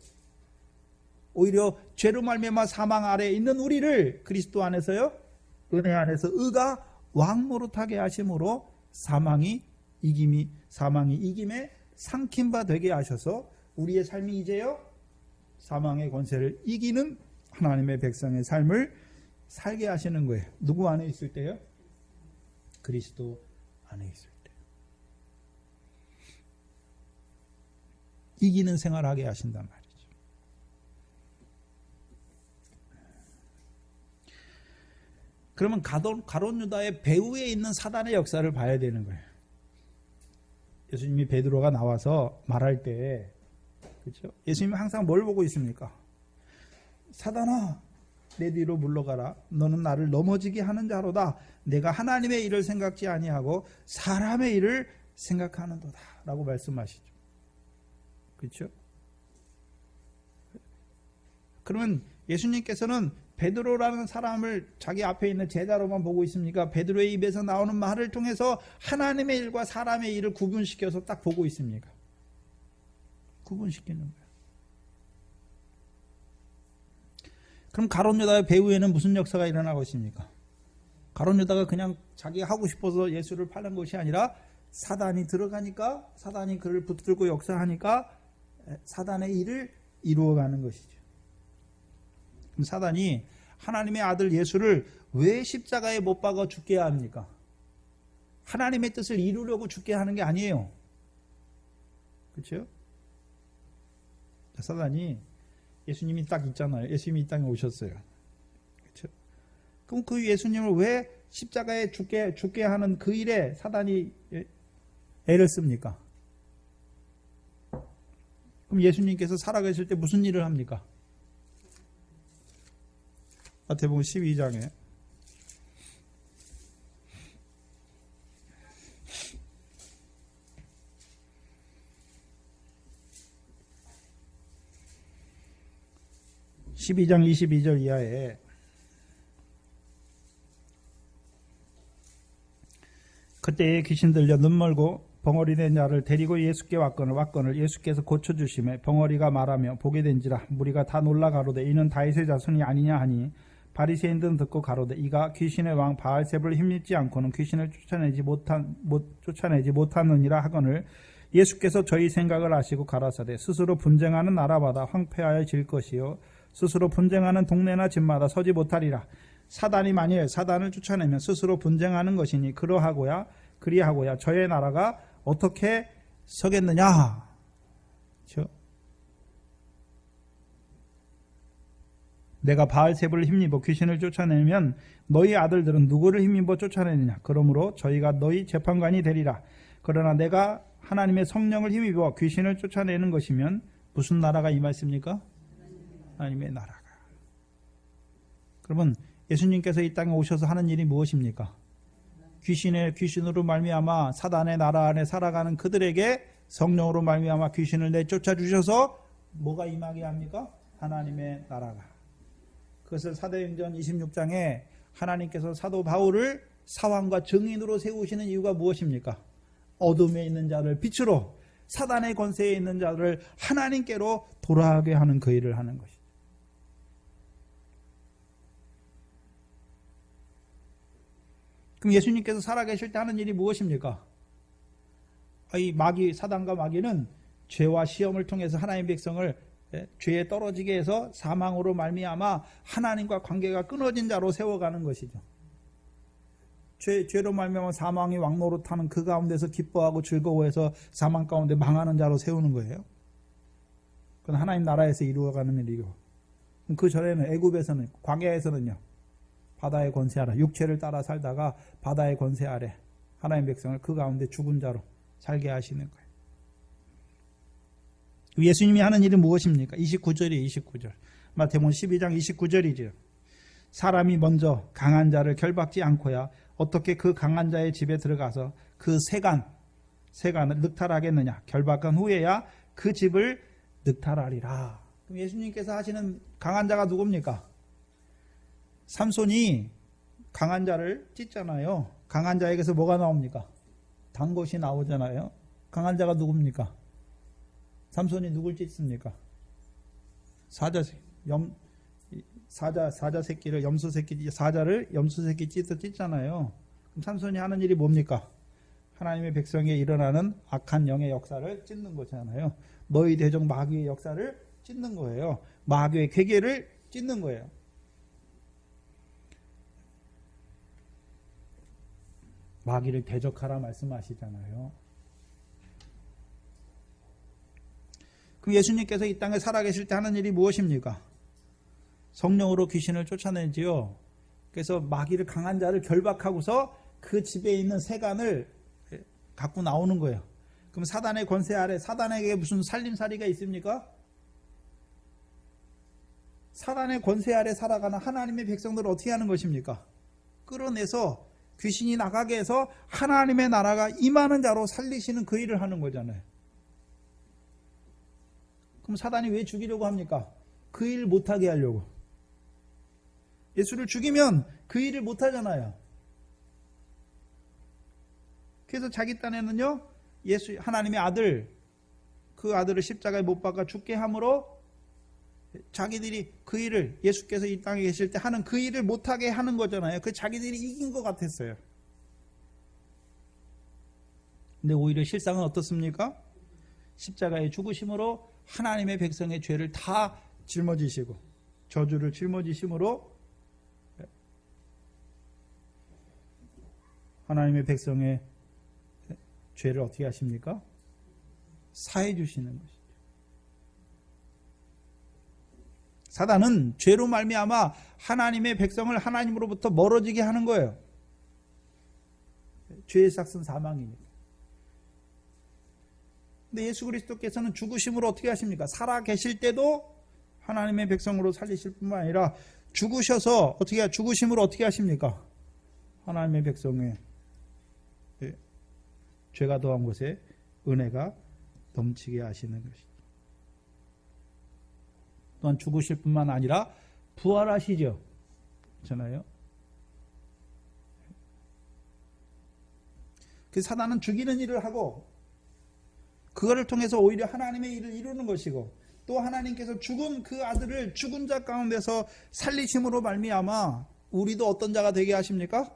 오히려 죄로 말미암아 사망 아래에 있는 우리를 그리스도 안에서요 은혜 안에서 의가 왕노릇하게 하심으로 사망이 이김에 삼킨 바 되게 하셔서 우리의 삶이 이제요 사망의 권세를 이기는 하나님의 백성의 삶을 살게 하시는 거예요. 누구 안에 있을 때요? 그리스도 안에 있을 때. 이기는 생활하게 하신단 말이에요. 그러면 가룟 유다의 배후에 있는 사단의 역사를 봐야 되는 거예요. 예수님이 베드로가 나와서 말할 때, 그렇죠? 예수님이 항상 뭘 보고 있습니까? 사단아, 내 뒤로 물러가라. 너는 나를 넘어지게 하는 자로다. 내가 하나님의 일을 생각지 아니하고 사람의 일을 생각하는도다라고 말씀하시죠. 그렇죠? 그러면 예수님께서는 베드로라는 사람을 자기 앞에 있는 제자로만 보고 있습니까? 베드로의 입에서 나오는 말을 통해서 하나님의 일과 사람의 일을 구분시켜서 딱 보고 있습니까? 구분시키는 거예요. 그럼 가룟 유다의 배후에는 무슨 역사가 일어나고 있습니까? 가룟 유다가 그냥 자기가 하고 싶어서 예수를 팔는 것이 아니라 사단이 들어가니까 사단이 그를 붙들고 역사하니까 사단의 일을 이루어가는 것이죠. 그럼 사단이 하나님의 아들 예수를 왜 십자가에 못 박아 죽게 합니까? 하나님의 뜻을 이루려고 죽게 하는 게 아니에요. 그렇죠? 사단이 예수님이 딱 있잖아요. 예수님이 이 땅에 오셨어요. 그렇죠? 그럼 그 예수님을 왜 십자가에 죽게 하는 그 일에 사단이 애를 씁니까? 그럼 예수님께서 살아계실 때 무슨 일을 합니까? 마태복음 12장에 (12장 22절) 이하에 그때에 귀신 들려 눈 멀고 벙어리 된 자를 데리고 예수께 왔거늘 예수께서 고쳐주심에 벙어리가 말하며 보게 된지라 무리가 다 놀라 가로되 이는 다윗의 자손이 아니냐 하니 바리새인들은 듣고 가로되 이가 귀신의 왕 바알세불을 힘입지 않고는 귀신을 쫓아내지 못하느니라 하거늘 예수께서 저희 생각을 아시고 가라사대 스스로 분쟁하는 나라마다 황폐하여 질 것이요 스스로 분쟁하는 동네나 집마다 서지 못하리라. 사단이 만일 사단을 쫓아내면 스스로 분쟁하는 것이니 그리하고야 저의 나라가 어떻게 서겠느냐. 그렇죠? 내가 바알세불을 힘입어 귀신을 쫓아내면 너희 아들들은 누구를 힘입어 쫓아내느냐. 그러므로 저희가 너희 재판관이 되리라. 그러나 내가 하나님의 성령을 힘입어 귀신을 쫓아내는 것이면 무슨 나라가 임했습니까? 하나님의 나라가. 그러면 예수님께서 이 땅에 오셔서 하는 일이 무엇입니까? 귀신으로 말미암아 사단의 나라 안에 살아가는 그들에게 성령으로 말미암아 귀신을 내쫓아 주셔서 뭐가 임하게 합니까? 하나님의 나라가. 그것을 사도행전 26장에 하나님께서 사도 바울을 사왕과 증인으로 세우시는 이유가 무엇입니까? 어둠에 있는 자를 빛으로, 사단의 권세에 있는 자를 하나님께로 돌아가게 하는 그 일을 하는 것이죠. 그럼 예수님께서 살아계실 때 하는 일이 무엇입니까? 이 사단과 마귀는 죄와 시험을 통해서 하나님의 백성을 죄에 떨어지게 해서 사망으로 말미암아 하나님과 관계가 끊어진 자로 세워가는 것이죠. 죄로 말미암아 사망이 왕노릇하는 그 가운데서 기뻐하고 즐거워해서 사망 가운데 망하는 자로 세우는 거예요. 그건 하나님 나라에서 이루어가는 일이고, 그 전에는 애굽에서는, 광야에서는요, 바다의 권세 아래, 육체를 따라 살다가 바다의 권세 아래 하나님 백성을 그 가운데 죽은 자로 살게 하시는 거예요. 예수님이 하는 일은 무엇입니까? 29절이에요. 29절. 마태복음 12장 29절이죠. 사람이 먼저 강한 자를 결박지 않고야 어떻게 그 강한 자의 집에 들어가서 그 세간을 늑탈하겠느냐. 결박한 후에야 그 집을 늑탈하리라. 그럼 예수님께서 하시는 강한 자가 누굽니까? 삼손이 강한 자를 찢잖아요. 강한 자에게서 뭐가 나옵니까? 단것이 나오잖아요. 강한 자가 누굽니까? 삼손이 누굴 찢습니까? 사자 새끼를 염소 새끼, 사자를 염소 새끼 찢잖아요. 그럼 삼손이 하는 일이 뭡니까? 하나님의 백성에 일어나는 악한 영의 역사를 찢는 거잖아요. 너희 대적 마귀의 역사를 찢는 거예요. 마귀의 괴계를 찢는 거예요. 마귀를 대적하라 말씀하시잖아요. 그럼 예수님께서 이 땅에 살아계실 때 하는 일이 무엇입니까? 성령으로 귀신을 쫓아내지요. 그래서 마귀를, 강한 자를 결박하고서 그 집에 있는 세간을 갖고 나오는 거예요. 그럼 사단의 권세 아래 사단에게 무슨 살림살이가 있습니까? 사단의 권세 아래 살아가는 하나님의 백성들을 어떻게 하는 것입니까? 끌어내서 귀신이 나가게 해서 하나님의 나라가 임하는 자로 살리시는 그 일을 하는 거잖아요. 그럼 사단이 왜 죽이려고 합니까? 그 일 못하게 하려고. 예수를 죽이면 그 일을 못하잖아요. 그래서 자기 딴에는요, 하나님의 아들, 그 아들을 십자가에 못 박아 죽게 함으로 자기들이 그 일을, 예수께서 이 땅에 계실 때 하는 그 일을 못하게 하는 거잖아요. 그 자기들이 이긴 것 같았어요. 근데 오히려 실상은 어떻습니까? 십자가의 죽으심으로 하나님의 백성의 죄를 다 짊어지시고 저주를 짊어지심으로 하나님의 백성의 죄를 어떻게 하십니까? 사해 주시는 것이죠. 사단은 죄로 말미암아 하나님의 백성을 하나님으로부터 멀어지게 하는 거예요. 죄의 삭은 사망입니다. 근데 예수 그리스도께서는 죽으심으로 어떻게 하십니까? 살아 계실 때도 하나님의 백성으로 살리실 뿐만 아니라 죽으셔서 죽으심으로 어떻게 하십니까? 하나님의 백성의 죄가 더한 곳에 은혜가 넘치게 하시는 것이죠. 또한 죽으실 뿐만 아니라 부활하시죠. 그렇잖아요. 그 사단은 죽이는 일을 하고 그거를 통해서 오히려 하나님의 일을 이루는 것이고, 또 하나님께서 죽은 그 아들을 죽은 자 가운데서 살리심으로 말미암아 우리도 어떤 자가 되게 하십니까?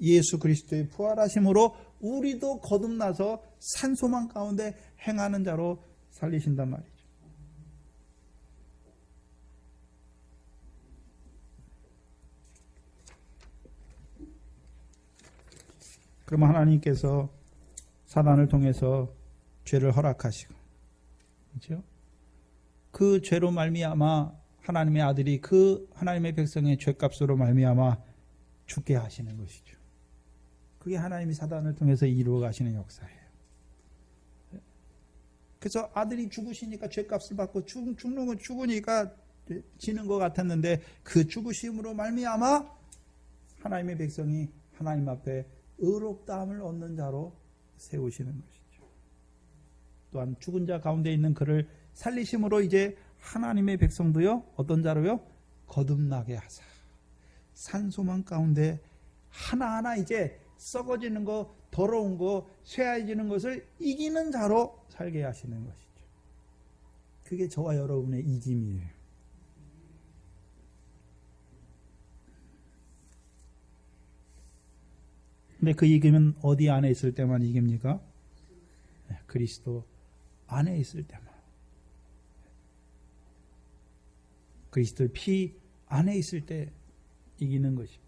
예수 그리스도의 부활하심으로 우리도 거듭나서 산소망 가운데 행하는 자로 살리신단 말이죠. 그러면 하나님께서 사단을 통해서 죄를 허락하시고, 그렇죠? 그 죄로 말미암아 하나님의 아들이 그 하나님의 백성의 죄값으로 말미암아 죽게 하시는 것이죠. 그게 하나님이 사단을 통해서 이루어 가시는 역사예요. 그래서 아들이 죽으시니까 죄값을 받고 죽는 건 죽으니까 지는 것 같았는데 그 죽으심으로 말미암아 하나님의 백성이 하나님 앞에 의롭다함을 얻는 자로 세우시는 것이죠. 또한 죽은 자 가운데 있는 그를 살리심으로 이제 하나님의 백성도요 어떤 자로요? 거듭나게 하사 산소망 가운데 하나하나 이제 썩어지는 거, 더러운 거, 쇠해지는 것을 이기는 자로 살게 하시는 것이죠. 그게 저와 여러분의 이김이에요. 근데 그 이김은 어디 안에 있을 때만 이깁니까? 그리스도 안에 있을 때만. 그리스도의 피 안에 있을 때 이기는 것입니다.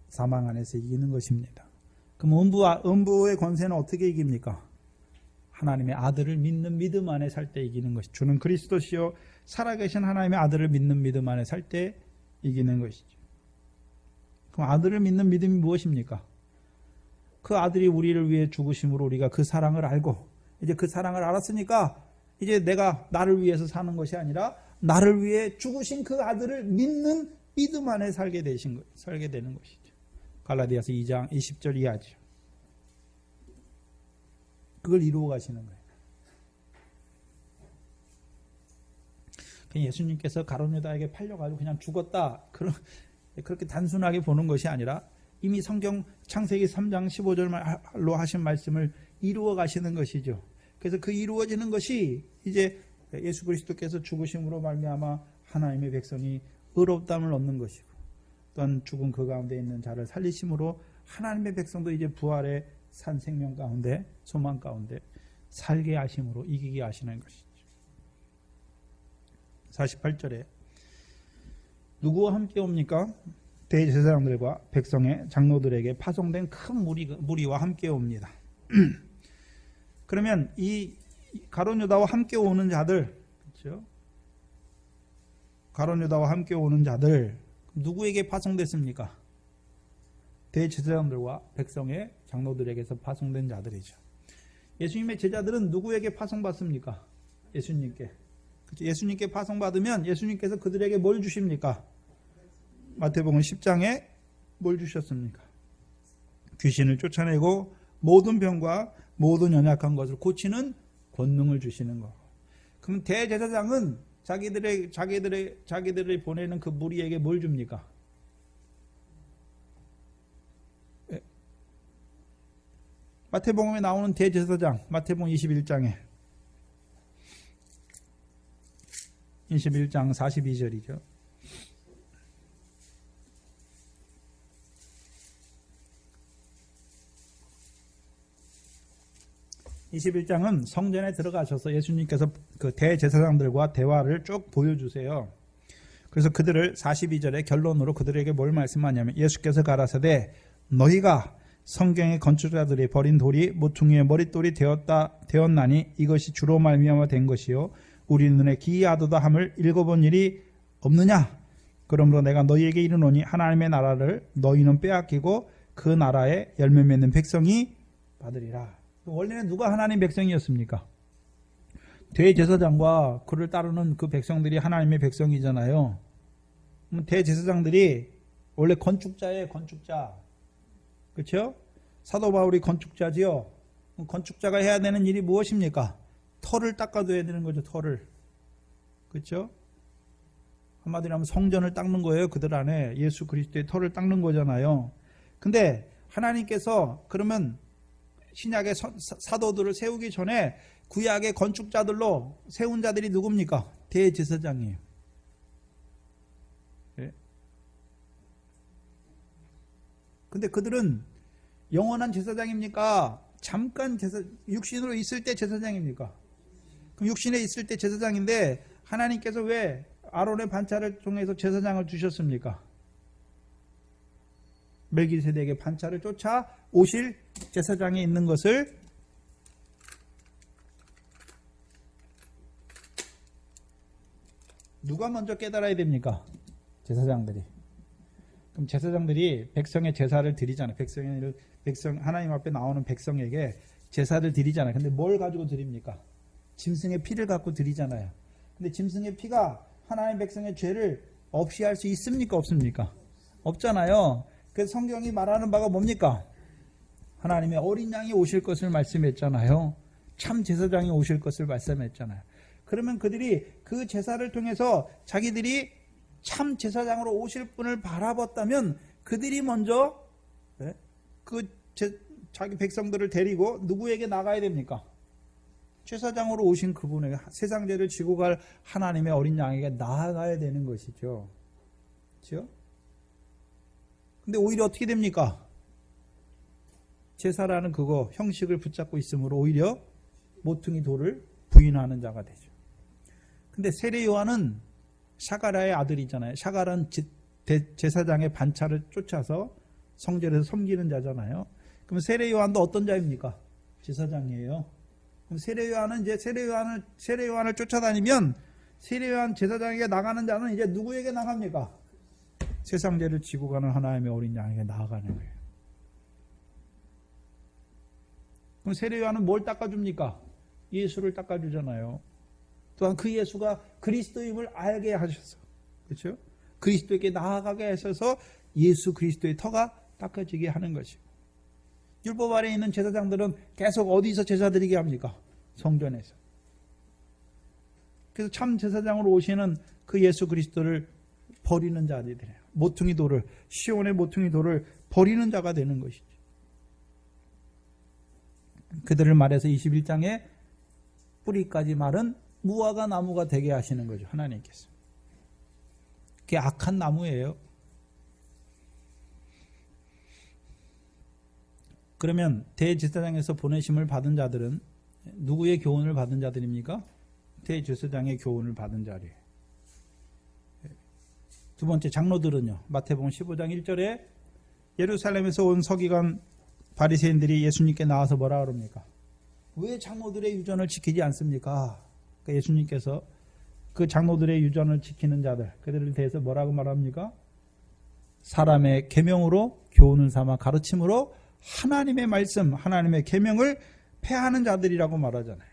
사망 안에서 이기는 것입니다. 그럼 음부의 권세는 어떻게 이깁니까? 하나님의 아들을 믿는 믿음 안에 살 때 이기는 것이. 주는 그리스도시요 살아계신 하나님의 아들을 믿는 믿음 안에 살 때 이기는 것이죠. 그럼 아들을 믿는 믿음이 무엇입니까? 그 아들이 우리를 위해 죽으심으로 우리가 그 사랑을 알고 이제 그 사랑을 알았으니까 이제 내가 나를 위해서 사는 것이 아니라 나를 위해 죽으신 그 아들을 믿는 믿음 안에 살게 되는 것이죠. 갈라디아서 2장 20절 이하죠. 그걸 이루어 가시는 거예요. 예수님께서 가룟 유다에게 팔려가지고 그냥 죽었다. 그렇게 단순하게 보는 것이 아니라 이미 성경 창세기 3장 15절로 하신 말씀을 이루어 가시는 것이죠. 그래서 그 이루어지는 것이 이제 예수 그리스도께서 죽으심으로 말미암아 하나님의 백성이 의롭다함을 얻는 것이고 또한 죽은 그 가운데 있는 자를 살리심으로 하나님의 백성도 이제 부활의 산 생명 가운데 소망 가운데 살게 하심으로 이기게 하시는 것이죠. 48절에 누구와 함께 옵니까? 대제사장들과 백성의 장로들에게 파송된 큰 무리와 함께 옵니다. 그러면 이 가룟 유다와 함께 오는 자들, 그렇죠? 가룟 유다와 함께 오는 자들 누구에게 파송됐습니까? 대제사장들과 백성의 장로들에게서 파송된 자들이죠. 예수님의 제자들은 누구에게 파송받습니까? 예수님께. 그렇죠? 예수님께 파송받으면 예수님께서 그들에게 뭘 주십니까? 마태복음 10장에 뭘 주셨습니까? 귀신을 쫓아내고 모든 병과 모든 연약한 것을 고치는 권능을 주시는 거. 그럼 대제사장은 자기들이 보내는 그 무리에게 뭘 줍니까? 마태복음에 나오는 대제사장, 마태복음 21장 42절이죠. 21장은 성전에 들어가셔서 예수님께서 그 대제사장들과 대화를 쭉 보여주세요. 그래서 그들을 42절의 결론으로 그들에게 뭘 말씀하냐면 예수께서 가라사대 너희가 성경의 건축자들이 버린 돌이 모퉁이의 머릿돌이 되었나니 이것이 주로 말미암아 된 것이요 우리 눈에 기이하도다 함을 읽어본 일이 없느냐. 그러므로 내가 너희에게 이르노니 하나님의 나라를 너희는 빼앗기고 그 나라에 열매 맺는 백성이 받으리라. 원래는 누가 하나님 백성이었습니까? 대제사장과 그를 따르는 그 백성들이 하나님의 백성이잖아요. 대제사장들이 원래 건축자예요. 건축자. 그렇죠? 사도 바울이 건축자지요. 건축자가 해야 되는 일이 무엇입니까? 터를 닦아둬야 되는 거죠. 터를. 그렇죠? 한마디로 하면 성전을 닦는 거예요. 그들 안에 예수 그리스도의 터를 닦는 거잖아요. 근데 하나님께서 그러면 신약의 사도들을 세우기 전에 구약의 건축자들로 세운 자들이 누굽니까? 대제사장이에요. 예. 근데 그들은 영원한 제사장입니까? 잠깐 육신으로 있을 때 제사장입니까? 그럼 육신에 있을 때 제사장인데 하나님께서 왜 아론의 반차를 통해서 제사장을 주셨습니까? 멜기세덱의 반차를 쫓아 오실 제사장이 있는 것을 누가 먼저 깨달아야 됩니까? 제사장들이. 그럼 제사장들이 백성의 제사를 드리잖아요. 하나님 앞에 나오는 백성에게 제사를 드리잖아요. 근데 뭘 가지고 드립니까? 짐승의 피를 갖고 드리잖아요. 근데 짐승의 피가 하나님 백성의 죄를 없이 할 수 있습니까? 없습니까? 없잖아요. 그래서 성경이 말하는 바가 뭡니까? 하나님의 어린 양이 오실 것을 말씀했잖아요. 참 제사장이 오실 것을 말씀했잖아요. 그러면 그들이 그 제사를 통해서 자기들이 참 제사장으로 오실 분을 바라봤다면 그들이 먼저 자기 백성들을 데리고 누구에게 나가야 됩니까? 제사장으로 오신 그분에게, 세상 죄를 지고 갈 하나님의 어린 양에게 나아가야 되는 것이죠. 그렇죠? 근데 오히려 어떻게 됩니까? 제사라는 그거 형식을 붙잡고 있으므로 오히려 모퉁이 돌을 부인하는 자가 되죠. 근데 세례 요한은 샤가라의 아들이잖아요. 샤가라는 제사장의 반차를 쫓아서 성전에서 섬기는 자잖아요. 그럼 세례 요한도 어떤 자입니까? 제사장이에요. 그럼 세례 요한을 쫓아다니면 세례 요한 제사장에게 나가는 자는 이제 누구에게 나갑니까? 세상 죄를 지고 가는 하나님의 어린 양에게 나아가는 거예요. 그럼 세례 요한은 뭘 닦아줍니까? 예수를 닦아주잖아요. 또한 그 예수가 그리스도임을 알게 하셔서, 그렇죠? 그리스도에게 나아가게 하셔서 예수 그리스도의 터가 닦아지게 하는 것이고, 율법 아래에 있는 제사장들은 계속 어디서 제사 드리게 합니까? 성전에서. 그래서 참 제사장으로 오시는 그 예수 그리스도를 버리는 자들이래요. 모퉁이 돌을, 시온의 모퉁이 돌을 버리는 자가 되는 것이죠. 그들을 말해서 21장에 뿌리까지 마른 무화과 나무가 되게 하시는 거죠. 하나님께서. 그게 악한 나무예요. 그러면 대제사장에서 보내심을 받은 자들은 누구의 교훈을 받은 자들입니까? 대제사장의 교훈을 받은 자리예요. 두 번째, 장로들은요. 마태복음 15장 1절에 예루살렘에서 온 서기관 바리새인들이 예수님께 나와서 뭐라 그럽니까? 왜 장로들의 유전을 지키지 않습니까? 그러니까 예수님께서 그 장로들의 유전을 지키는 자들, 그들에 대해서 뭐라고 말합니까? 사람의 계명으로 교훈을 삼아 가르침으로 하나님의 말씀, 하나님의 계명을 폐하는 자들이라고 말하잖아요.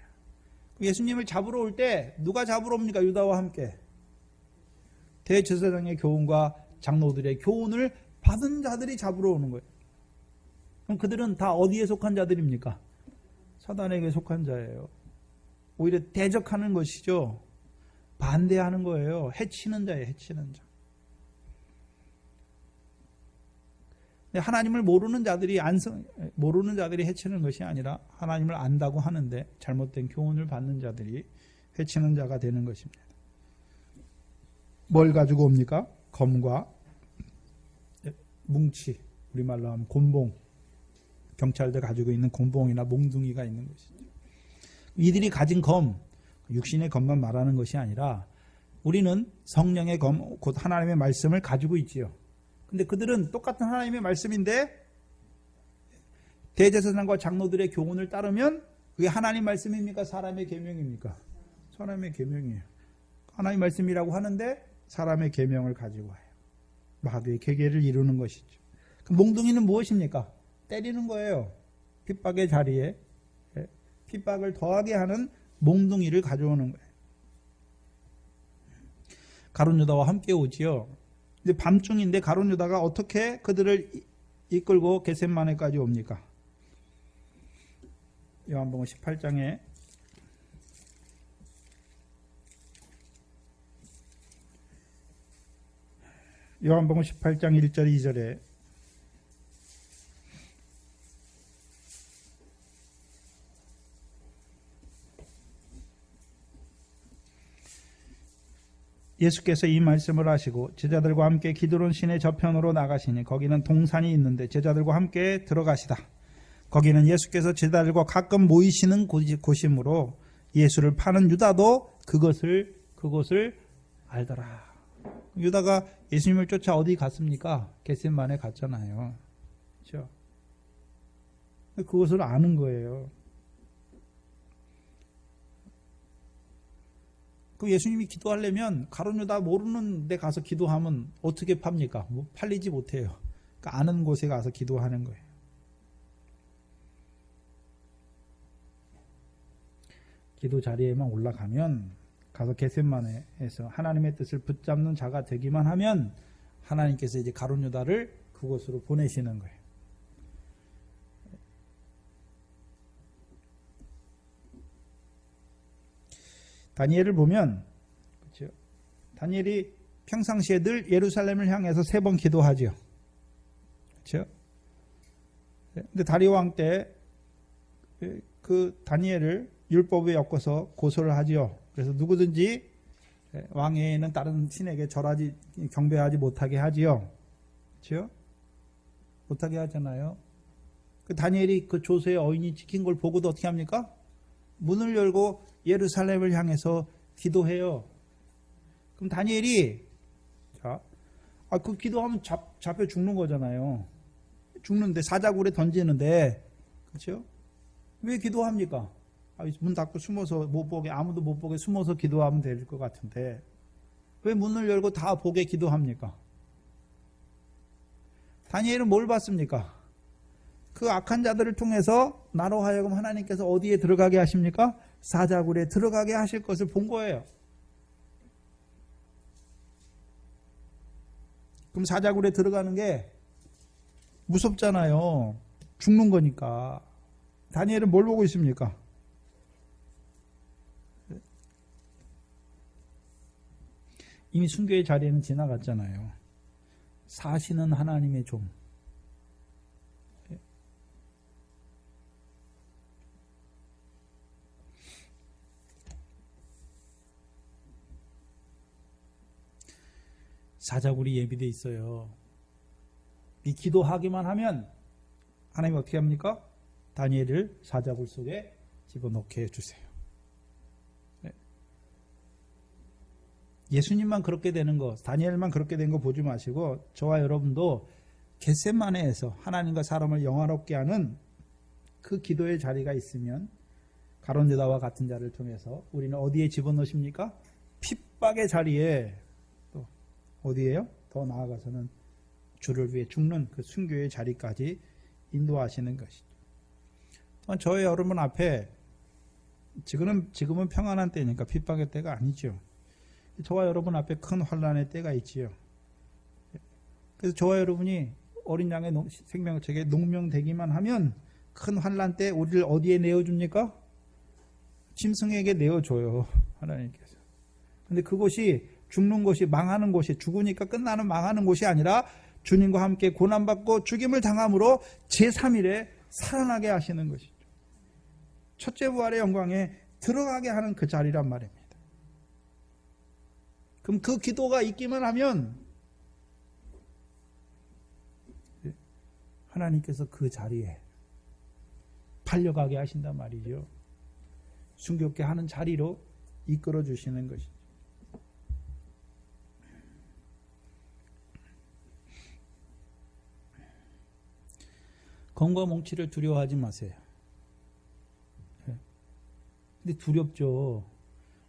예수님을 잡으러 올 때 누가 잡으러 옵니까? 유다와 함께. 대제사장의 교훈과 장로들의 교훈을 받은 자들이 잡으러 오는 거예요. 그럼 그들은 다 어디에 속한 자들입니까? 사단에게 속한 자예요. 오히려 대적하는 것이죠. 반대하는 거예요. 해치는 자예요. 해치는 자. 하나님을 모르는 자들이 해치는 것이 아니라 하나님을 안다고 하는데 잘못된 교훈을 받는 자들이 해치는 자가 되는 것입니다. 뭘 가지고 옵니까? 검과 뭉치, 우리말로 하면 곤봉, 경찰들 가지고 있는 곤봉이나 몽둥이가 있는 것이죠. 이들이 가진 검, 육신의 검만 말하는 것이 아니라 우리는 성령의 검, 곧 하나님의 말씀을 가지고 있지요. 근데 그들은 똑같은 하나님의 말씀인데 대제사장과 장로들의 교훈을 따르면 그게 하나님 말씀입니까? 사람의 계명입니까? 사람의 계명이에요. 하나님 말씀이라고 하는데 사람의 계명을 가지고 와요. 마귀의 계계를 이루는 것이죠. 그 몽둥이는 무엇입니까? 때리는 거예요. 핍박의 자리에 핍박을 더하게 하는 몽둥이를 가져오는 거예요. 가룟 유다와 함께 오지요. 근데 밤중인데 가룟 유다가 어떻게 그들을 이끌고 겟세마네까지 옵니까? 요한복음 18장에 요한복음 18장 1절 2절에 예수께서 이 말씀을 하시고 제자들과 함께 기드론 시내 저편으로 나가시니 거기는 동산이 있는데 제자들과 함께 들어가시다. 거기는 예수께서 제자들과 가끔 모이시는 곳이므로 예수를 파는 유다도 그것을 알더라. 유다가 예수님을 쫓아 어디 갔습니까? 겟세마네 갔잖아요. 그렇죠? 그것을 아는 거예요. 그 예수님이 기도하려면 가룟 유다 모르는 데 가서 기도하면 어떻게 팝니까? 뭐 팔리지 못해요. 그러니까 아는 곳에 가서 기도하는 거예요. 기도 자리에만 올라가면 가서 겟세마네에서 하나님의 뜻을 붙잡는 자가 되기만 하면 하나님께서 이제 가룟 유다를 그곳으로 보내시는 거예요. 다니엘을 보면 그렇죠? 다니엘이 평상시에 늘 예루살렘을 향해서 3번 기도하죠. 그렇죠? 근데 다리오 왕 때 그 다니엘을 율법에 엮어서 고소를 하지요. 그래서 누구든지 왕에는 다른 신에게 절하지 경배하지 못하게 하지요. 그렇죠? 못하게 하잖아요. 그 다니엘이 그 조서의 어인이 지킨 걸 보고도 어떻게 합니까? 문을 열고 예루살렘을 향해서 기도해요. 그럼 다니엘이 그 기도하면 잡혀 죽는 거잖아요. 죽는데 사자굴에 던지는데 그렇죠? 왜 기도합니까? 문 닫고 숨어서 못 보게 아무도 못 보게 숨어서 기도하면 될 것 같은데 왜 문을 열고 다 보게 기도합니까? 다니엘은 뭘 봤습니까? 그 악한 자들을 통해서 나로 하여금 하나님께서 어디에 들어가게 하십니까? 사자굴에 들어가게 하실 것을 본 거예요. 그럼 사자굴에 들어가는 게 무섭잖아요. 죽는 거니까. 다니엘은 뭘 보고 있습니까? 이미 순교의 자리에는 지나갔잖아요. 사시는 하나님의 종. 사자굴이 예비되어 있어요. 이 기도하기만 하면 하나님이 어떻게 합니까? 다니엘을 사자굴 속에 집어넣게 해주세요. 예수님만 그렇게 되는 거, 다니엘만 그렇게 된 거 보지 마시고 저와 여러분도 겟세마네에서 하나님과 사람을 영화롭게 하는 그 기도의 자리가 있으면 가룟 유다와 같은 자를 통해서 우리는 어디에 집어넣으십니까? 핍박의 자리에 또 어디에요? 더 나아가서는 주를 위해 죽는 그 순교의 자리까지 인도하시는 것이죠. 또한 저의 여러분 앞에 지금은 평안한 때니까 핍박의 때가 아니죠. 저와 여러분 앞에 큰 환난의 때가 있지요. 그래서 저와 여러분이 어린 양의 생명책에 농명되기만 하면 큰 환난 때 우리를 어디에 내어줍니까? 짐승에게 내어줘요. 하나님께서. 근데 그곳이 죽는 곳이 망하는 곳이 죽으니까 끝나는 망하는 곳이 아니라 주님과 함께 고난받고 죽임을 당함으로 제3일에 살아나게 하시는 것이죠. 첫째 부활의 영광에 들어가게 하는 그 자리란 말입니다. 그럼 그 기도가 있기만 하면 하나님께서 그 자리에 팔려가게 하신단 말이죠. 순교케 하는 자리로 이끌어 주시는 것이죠. 검과 몽치를 두려워하지 마세요. 근데 두렵죠.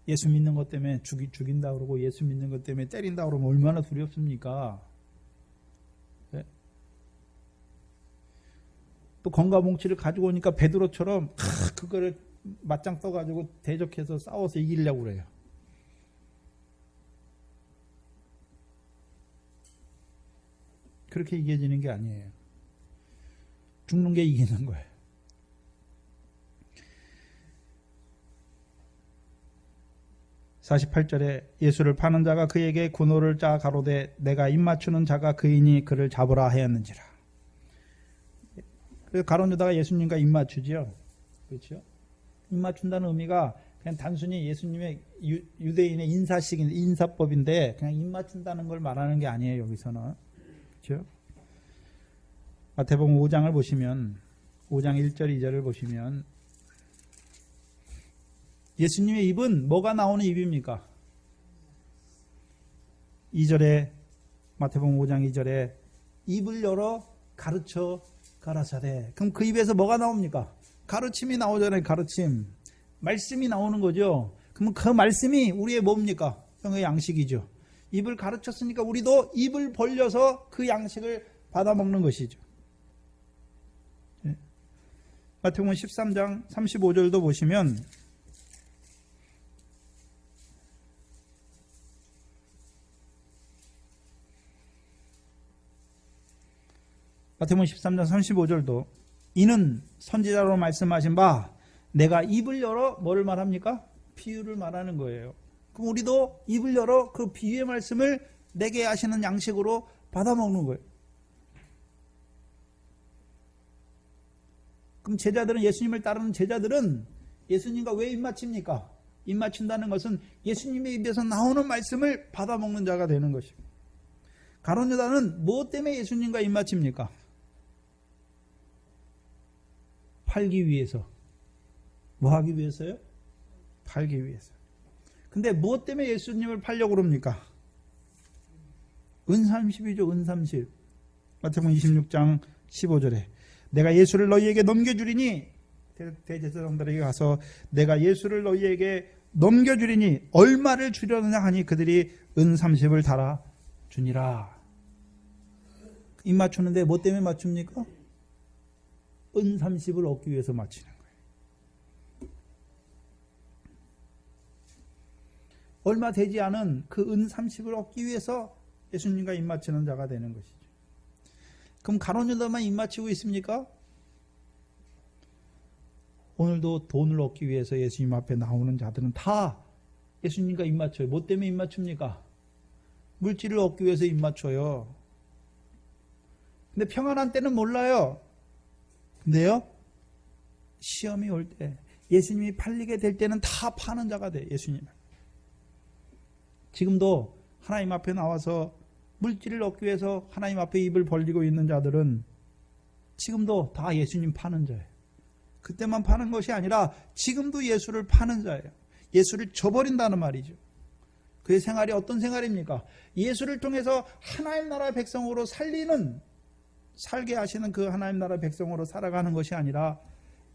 예수 믿는 것 때문에 죽인다 그러고 예수 믿는 것 때문에 때린다 그러면 얼마나 두렵습니까? 네? 또 검과 몽치를 가지고 오니까 베드로처럼 그거를 맞짱 떠가지고 대적해서 싸워서 이기려고 그래요. 그렇게 이겨지는 게 아니에요. 죽는 게 이기는 거예요. (48절에) 예수를 파는 자가 그에게 군호를 짜 가로되 내가 입맞추는 자가 그이니 그를 잡으라 하였는지라. 그래서 가룟 유다가 예수님과 입맞추지요. 그렇죠? 입맞춘다는 의미가 그냥 단순히 예수님의 유대인의 인사법인데 그냥 입 맞춘다는 걸 말하는 게 아니에요. 여기서는. 그렇죠? 마태복음 5장을 보시면 5장 1절 2절을 보시면 예수님의 입은 뭐가 나오는 입입니까? 2절에 마태복음 5장 2절에 입을 열어 가르쳐 가라사대. 그럼 그 입에서 뭐가 나옵니까? 가르침이 나오잖아요. 가르침. 말씀이 나오는 거죠. 그럼 그 말씀이 우리의 뭡니까? 형의 양식이죠. 입을 가르쳤으니까 우리도 입을 벌려서 그 양식을 받아먹는 것이죠. 네. 마태복음 13장 35절도 보시면 마태복음 13장 35절도 이는 선지자로 말씀하신 바 내가 입을 열어 뭐를 말합니까? 비유를 말하는 거예요. 그럼 우리도 입을 열어 그 비유의 말씀을 내게 하시는 양식으로 받아먹는 거예요. 그럼 제자들은 예수님을 따르는 제자들은 예수님과 왜 입맞춥니까? 입맞춘다는 것은 예수님의 입에서 나오는 말씀을 받아먹는 자가 되는 것입니다. 가룟 유다는 무엇 때문에 예수님과 입맞춥니까? 팔기 위해서. 뭐 하기 위해서요? 팔기 위해서. 근데 무엇 때문에 예수님을 팔려고 그럽니까? 은삼십이죠. 은삼십. 마태복음 26장 15절에 내가 예수를 너희에게 넘겨주리니 대제사장들에게 가서 내가 예수를 너희에게 넘겨주리니 얼마를 주려느냐 하니 그들이 은삼십을 달아 주니라. 입 맞추는데 뭐 때문에 맞춥니까? 은삼십을 얻기 위해서 맞추는 거예요. 얼마 되지 않은 그 은30을 얻기 위해서 예수님과 입맞추는 자가 되는 것이죠. 그럼 가룟 유다만 입맞추고 있습니까? 오늘도 돈을 얻기 위해서 예수님 앞에 나오는 자들은 다 예수님과 입맞춰요. 뭐 때문에 입맞춥니까? 물질을 얻기 위해서 입맞춰요. 근데 평안한 때는 몰라요. 근데요, 시험이 올 때, 예수님이 팔리게 될 때는 다 파는 자가 돼, 예수님을. 지금도 하나님 앞에 나와서 물질을 얻기 위해서 하나님 앞에 입을 벌리고 있는 자들은 지금도 다 예수님 파는 자예요. 그때만 파는 것이 아니라 지금도 예수를 파는 자예요. 예수를 저버린다는 말이죠. 그의 생활이 어떤 생활입니까? 예수를 통해서 하나님 나라의 백성으로 살게 하시는 그 하나님 나라의 백성으로 살아가는 것이 아니라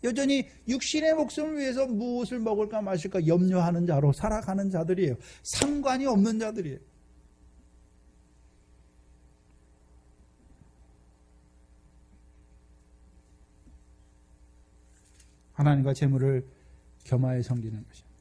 여전히 육신의 목숨을 위해서 무엇을 먹을까 마실까 염려하는 자로 살아가는 자들이에요. 상관이 없는 자들이에요. 하나님과 재물을 겸하여 섬기는 것입니다.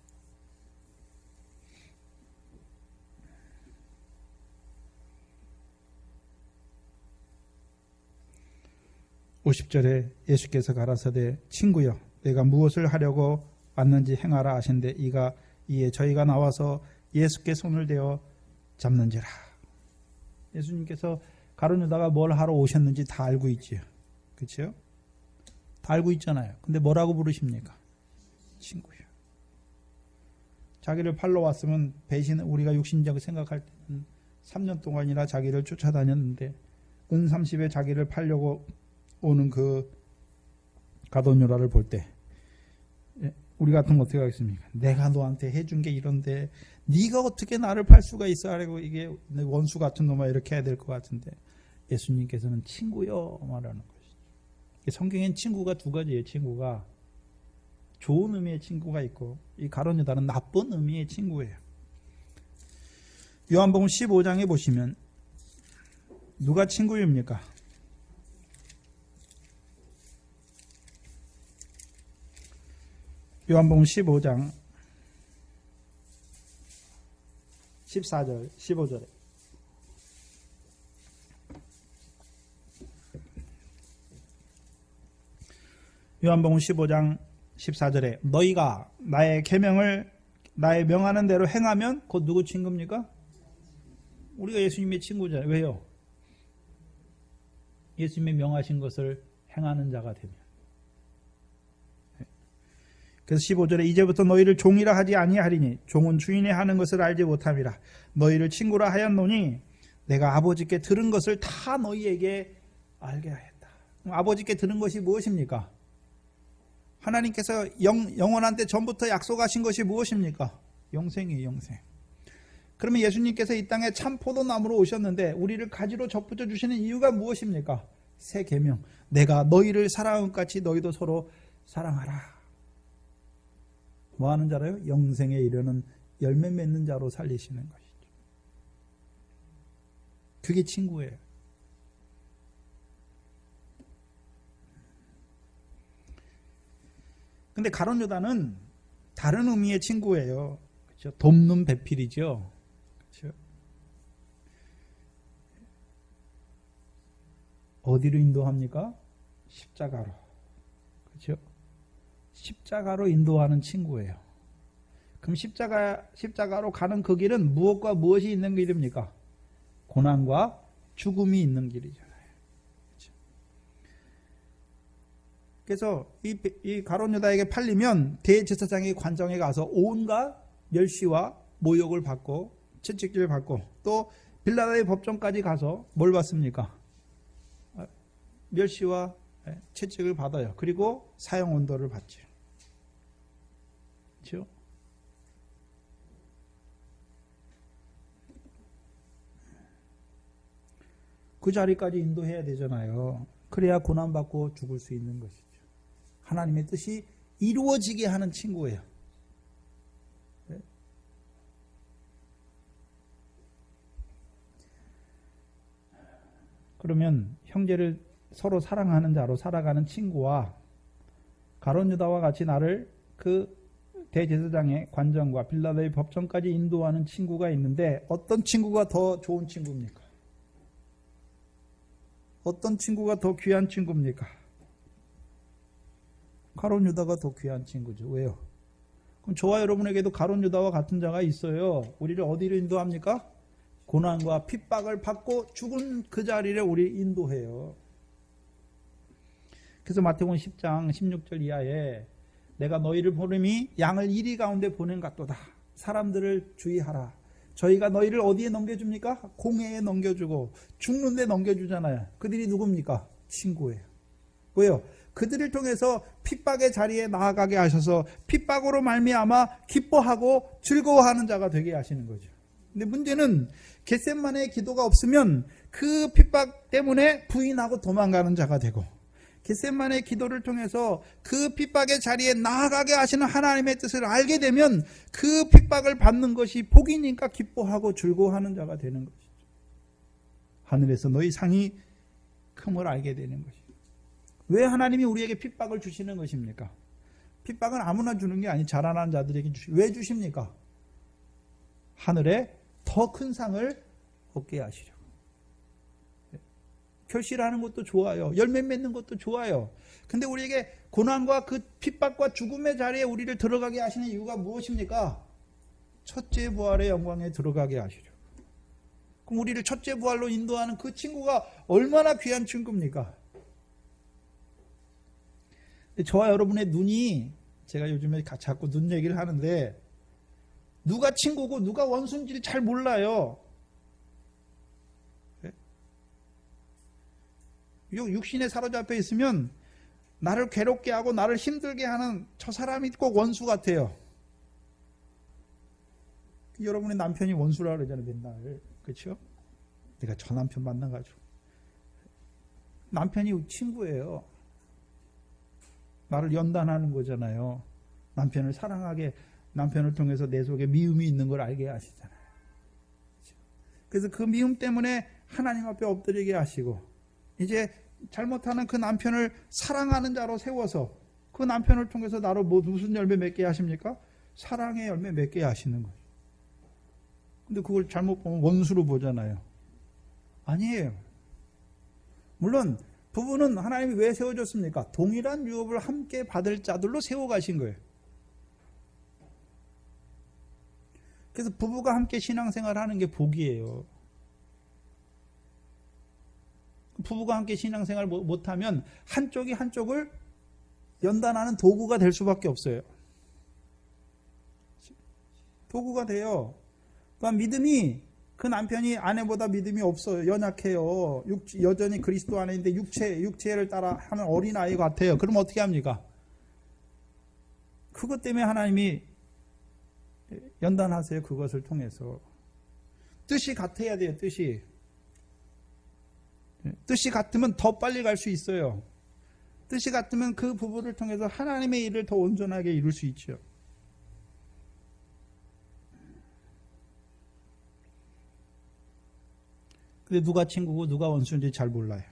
50절에 예수께서 가라사대 친구여 내가 무엇을 하려고 왔는지 행하라 하신대 이에 저희가 나와서 예수께 손을 대어 잡는지라. 예수님께서 가룟 유다가 뭘 하러 오셨는지 다 알고 있지요. 그렇죠? 다 알고 있잖아요. 근데 뭐라고 부르십니까? 친구요. 자기를 팔러 왔으면 우리가 육신적으로 생각할 때는 3년 동안이나 자기를 쫓아다녔는데 은30에 자기를 팔려고 오는 그 가룟 유다를 볼 때 우리 같으면 어떻게 하겠습니까? 내가 너한테 해준 게 이런데 네가 어떻게 나를 팔 수가 있어? 하고 이게 원수 같은 놈아 이렇게 해야 될 것 같은데 예수님께서는 친구요 말하는 것이죠. 성경엔 친구가 두 가지예요. 친구가 좋은 의미의 친구가 있고 이 가룟 유다는 나쁜 의미의 친구예요. 요한복음 15장에 보시면 누가 친구입니까? 요한복음 15장 14절 15절에 요한복음 15장 14절에 너희가 나의 계명을 나의 명하는 대로 행하면 곧 누구 친구입니까? 우리가 예수님의 친구잖아요. 왜요? 예수님의 명하신 것을 행하는 자가 되면. 그래서 15절에 이제부터 너희를 종이라 하지 아니하리니 종은 주인의 하는 것을 알지 못함이라. 너희를 친구라 하였노니 내가 아버지께 들은 것을 다 너희에게 알게 하였다. 아버지께 들은 것이 무엇입니까? 하나님께서 영원한 때 전부터 약속하신 것이 무엇입니까? 영생이에요, 영생. 그러면 예수님께서 이 땅에 참 포도나무로 오셨는데 우리를 가지로 접붙여 주시는 이유가 무엇입니까? 새 계명. 내가 너희를 사랑한 것 같이 너희도 서로 사랑하라. 뭐 하는 자라요? 영생에 이르는 열매 맺는 자로 살리시는 것이죠. 그게 친구예요. 근데 가룟 유다는 다른 의미의 친구예요. 그렇죠? 돕는 배필이죠. 그렇죠? 어디로 인도합니까? 십자가로. 그렇죠? 십자가로 인도하는 친구예요. 그럼 십자가로 가는 그 길은 무엇과 무엇이 있는 길입니까? 고난과 죽음이 있는 길이잖아요. 그렇죠? 그래서 이 가룟 유다에게 팔리면 대제사장의 관정에 가서 온갖 멸시와 모욕을 받고 채찍질을 받고 또 빌라도의 법정까지 가서 뭘 받습니까? 멸시와 채찍을 받아요. 그리고 사형 언도를 받죠. 그렇죠? 그 자리까지 인도해야 되잖아요. 그래야 고난받고 죽을 수 있는 것이죠. 하나님의 뜻이 이루어지게 하는 친구예요. 네? 그러면 형제를 서로 사랑하는 자로 살아가는 친구와 가룟 유다와 같이 나를 그 대제사장의 관정과 빌라도의 법정까지 인도하는 친구가 있는데 어떤 친구가 더 좋은 친구입니까? 어떤 친구가 더 귀한 친구입니까? 가룟 유다가 더 귀한 친구죠. 왜요? 그럼 저와 여러분에게도 가룟 유다와 같은 자가 있어요. 우리를 어디로 인도합니까? 고난과 핍박을 받고 죽은 그 자리를 우리 인도해요. 그래서 마태복음 10장 16절 이하에 내가 너희를 보름이 양을 이리 가운데 보낸 같도다. 사람들을 주의하라. 저희가 너희를 어디에 넘겨줍니까? 공회에 넘겨주고 죽는데 넘겨주잖아요. 그들이 누굽니까? 친구예요. 왜요? 그들을 통해서 핍박의 자리에 나아가게 하셔서 핍박으로 말미암아 기뻐하고 즐거워하는 자가 되게 하시는 거죠. 근데 문제는 겟세마네의 기도가 없으면 그 핍박 때문에 부인하고 도망가는 자가 되고 겟세마네의 기도를 통해서 그 핍박의 자리에 나아가게 하시는 하나님의 뜻을 알게 되면 그 핍박을 받는 것이 복이니까 기뻐하고 즐거워하는 자가 되는 것이죠. 하늘에서 너희 상이 큼을 알게 되는 것이죠. 왜 하나님이 우리에게 핍박을 주시는 것입니까? 핍박은 아무나 주는 게 아니 자라나는 자들에게 왜 주십니까? 하늘에 더 큰 상을 얻게 하시려고. 결실하는 것도 좋아요. 열매 맺는 것도 좋아요. 근데 우리에게 고난과 그 핍박과 죽음의 자리에 우리를 들어가게 하시는 이유가 무엇입니까? 첫째 부활의 영광에 들어가게 하시려고. 그럼 우리를 첫째 부활로 인도하는 그 친구가 얼마나 귀한 친구입니까? 저와 여러분의 눈이 제가 요즘에 자꾸 눈 얘기를 하는데 누가 친구고 누가 원수인지를 잘 몰라요. 육신에 사로잡혀 있으면 나를 괴롭게 하고 나를 힘들게 하는 저 사람이 꼭 원수 같아요. 여러분의 남편이 원수라 그러잖아요, 맨날. 그렇죠? 내가 저 남편 만나가지고. 남편이 친구예요. 나를 연단하는 거잖아요. 남편을 사랑하게, 남편을 통해서 내 속에 미움이 있는 걸 알게 하시잖아요. 그렇죠? 그래서 그 미움 때문에 하나님 앞에 엎드리게 하시고, 이제 잘못하는 그 남편을 사랑하는 자로 세워서 그 남편을 통해서 나로 무슨 열매 맺게 하십니까? 사랑의 열매 맺게 하시는 거예요. 근데 그걸 잘못 보면 원수로 보잖아요. 아니에요. 물론 부부는 하나님이 왜 세워줬습니까? 동일한 유업을 함께 받을 자들로 세워가신 거예요. 그래서 부부가 함께 신앙생활 하는 게 복이에요. 부부가 함께 신앙생활 못하면 한쪽이 한쪽을 연단하는 도구가 될 수밖에 없어요. 도구가 돼요. 그러니까 믿음이 그 남편이 아내보다 믿음이 없어요. 연약해요. 여전히 그리스도 안에 있는데 육체를 따라 하는 어린아이 같아요. 그럼 어떻게 합니까? 그것 때문에 하나님이 연단하세요. 그것을 통해서. 뜻이 같아야 돼요. 뜻이 같으면 더 빨리 갈 수 있어요. 뜻이 같으면 그 부부를 통해서 하나님의 일을 더 온전하게 이룰 수 있죠. 근데 누가 친구고 누가 원수인지 잘 몰라요.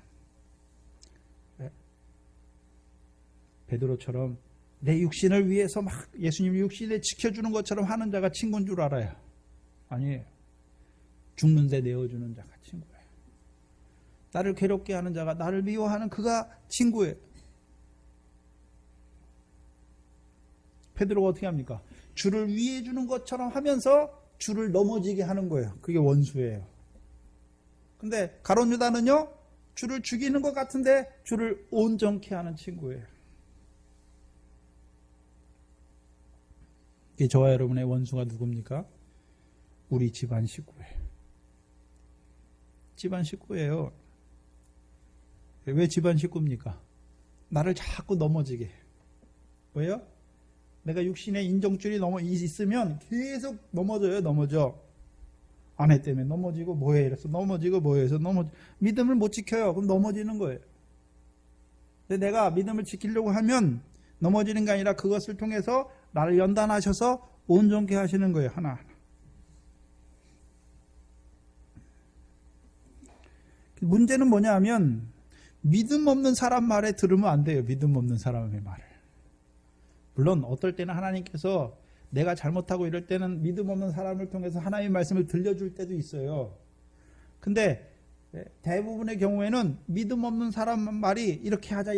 베드로처럼 내 육신을 위해서 막 예수님 육신을 지켜주는 것처럼 하는 자가 친구인 줄 알아요. 아니에요. 죽는데 내어주는 자가 친구예요. 나를 괴롭게 하는 자가, 나를 미워하는 그가 친구예요. 베드로가 어떻게 합니까? 주를 위해 주는 것처럼 하면서 주를 넘어지게 하는 거예요. 그게 원수예요. 근데 가룟 유다는요, 주를 죽이는 것 같은데 주를 온전케 하는 친구예요. 이게 저와 여러분의 원수가 누굽니까? 우리 집안 식구예요. 집안 식구예요. 왜 집안 식구입니까? 나를 자꾸 넘어지게. 왜요? 내가 육신의 인정줄이 있으면 계속 넘어져. 아내 때문에 넘어지고 뭐해 이래서 넘어지고 뭐해서 믿음을 못 지켜요. 그럼 넘어지는 거예요. 근데 내가 믿음을 지키려고 하면 넘어지는 게 아니라 그것을 통해서 나를 연단하셔서 온전케 하시는 거예요. 하나하나. 문제는 뭐냐 하면 믿음 없는 사람 말에 들으면 안 돼요. 믿음 없는 사람의 말을. 물론 어떨 때는 하나님께서 내가 잘못하고 이럴 때는 믿음 없는 사람을 통해서 하나님의 말씀을 들려줄 때도 있어요. 근데 대부분의 경우에는 믿음 없는 사람 말이 이렇게 하자